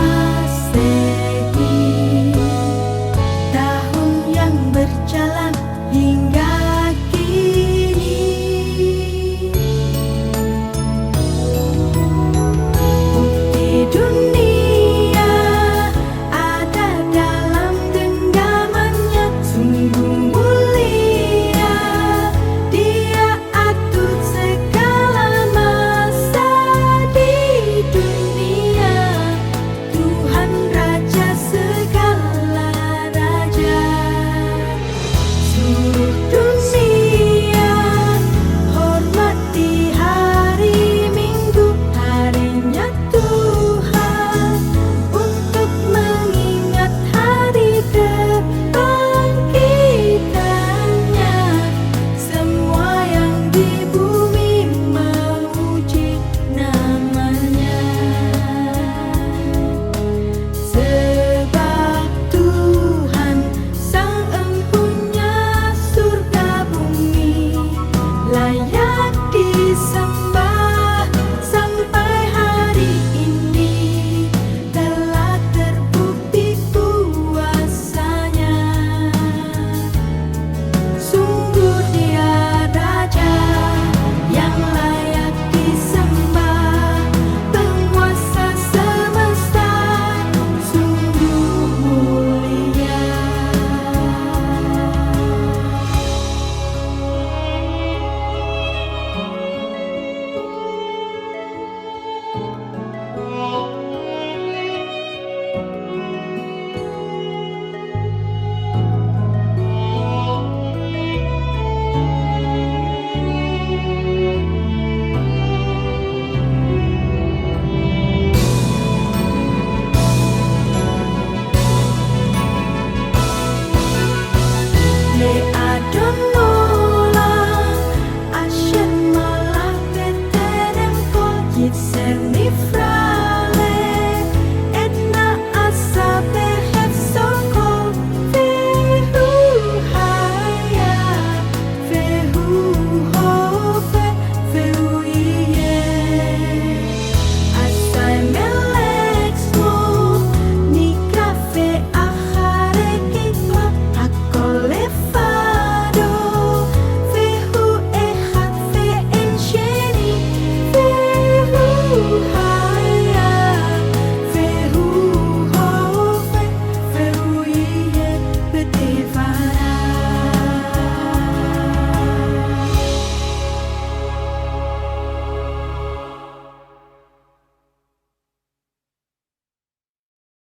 ketika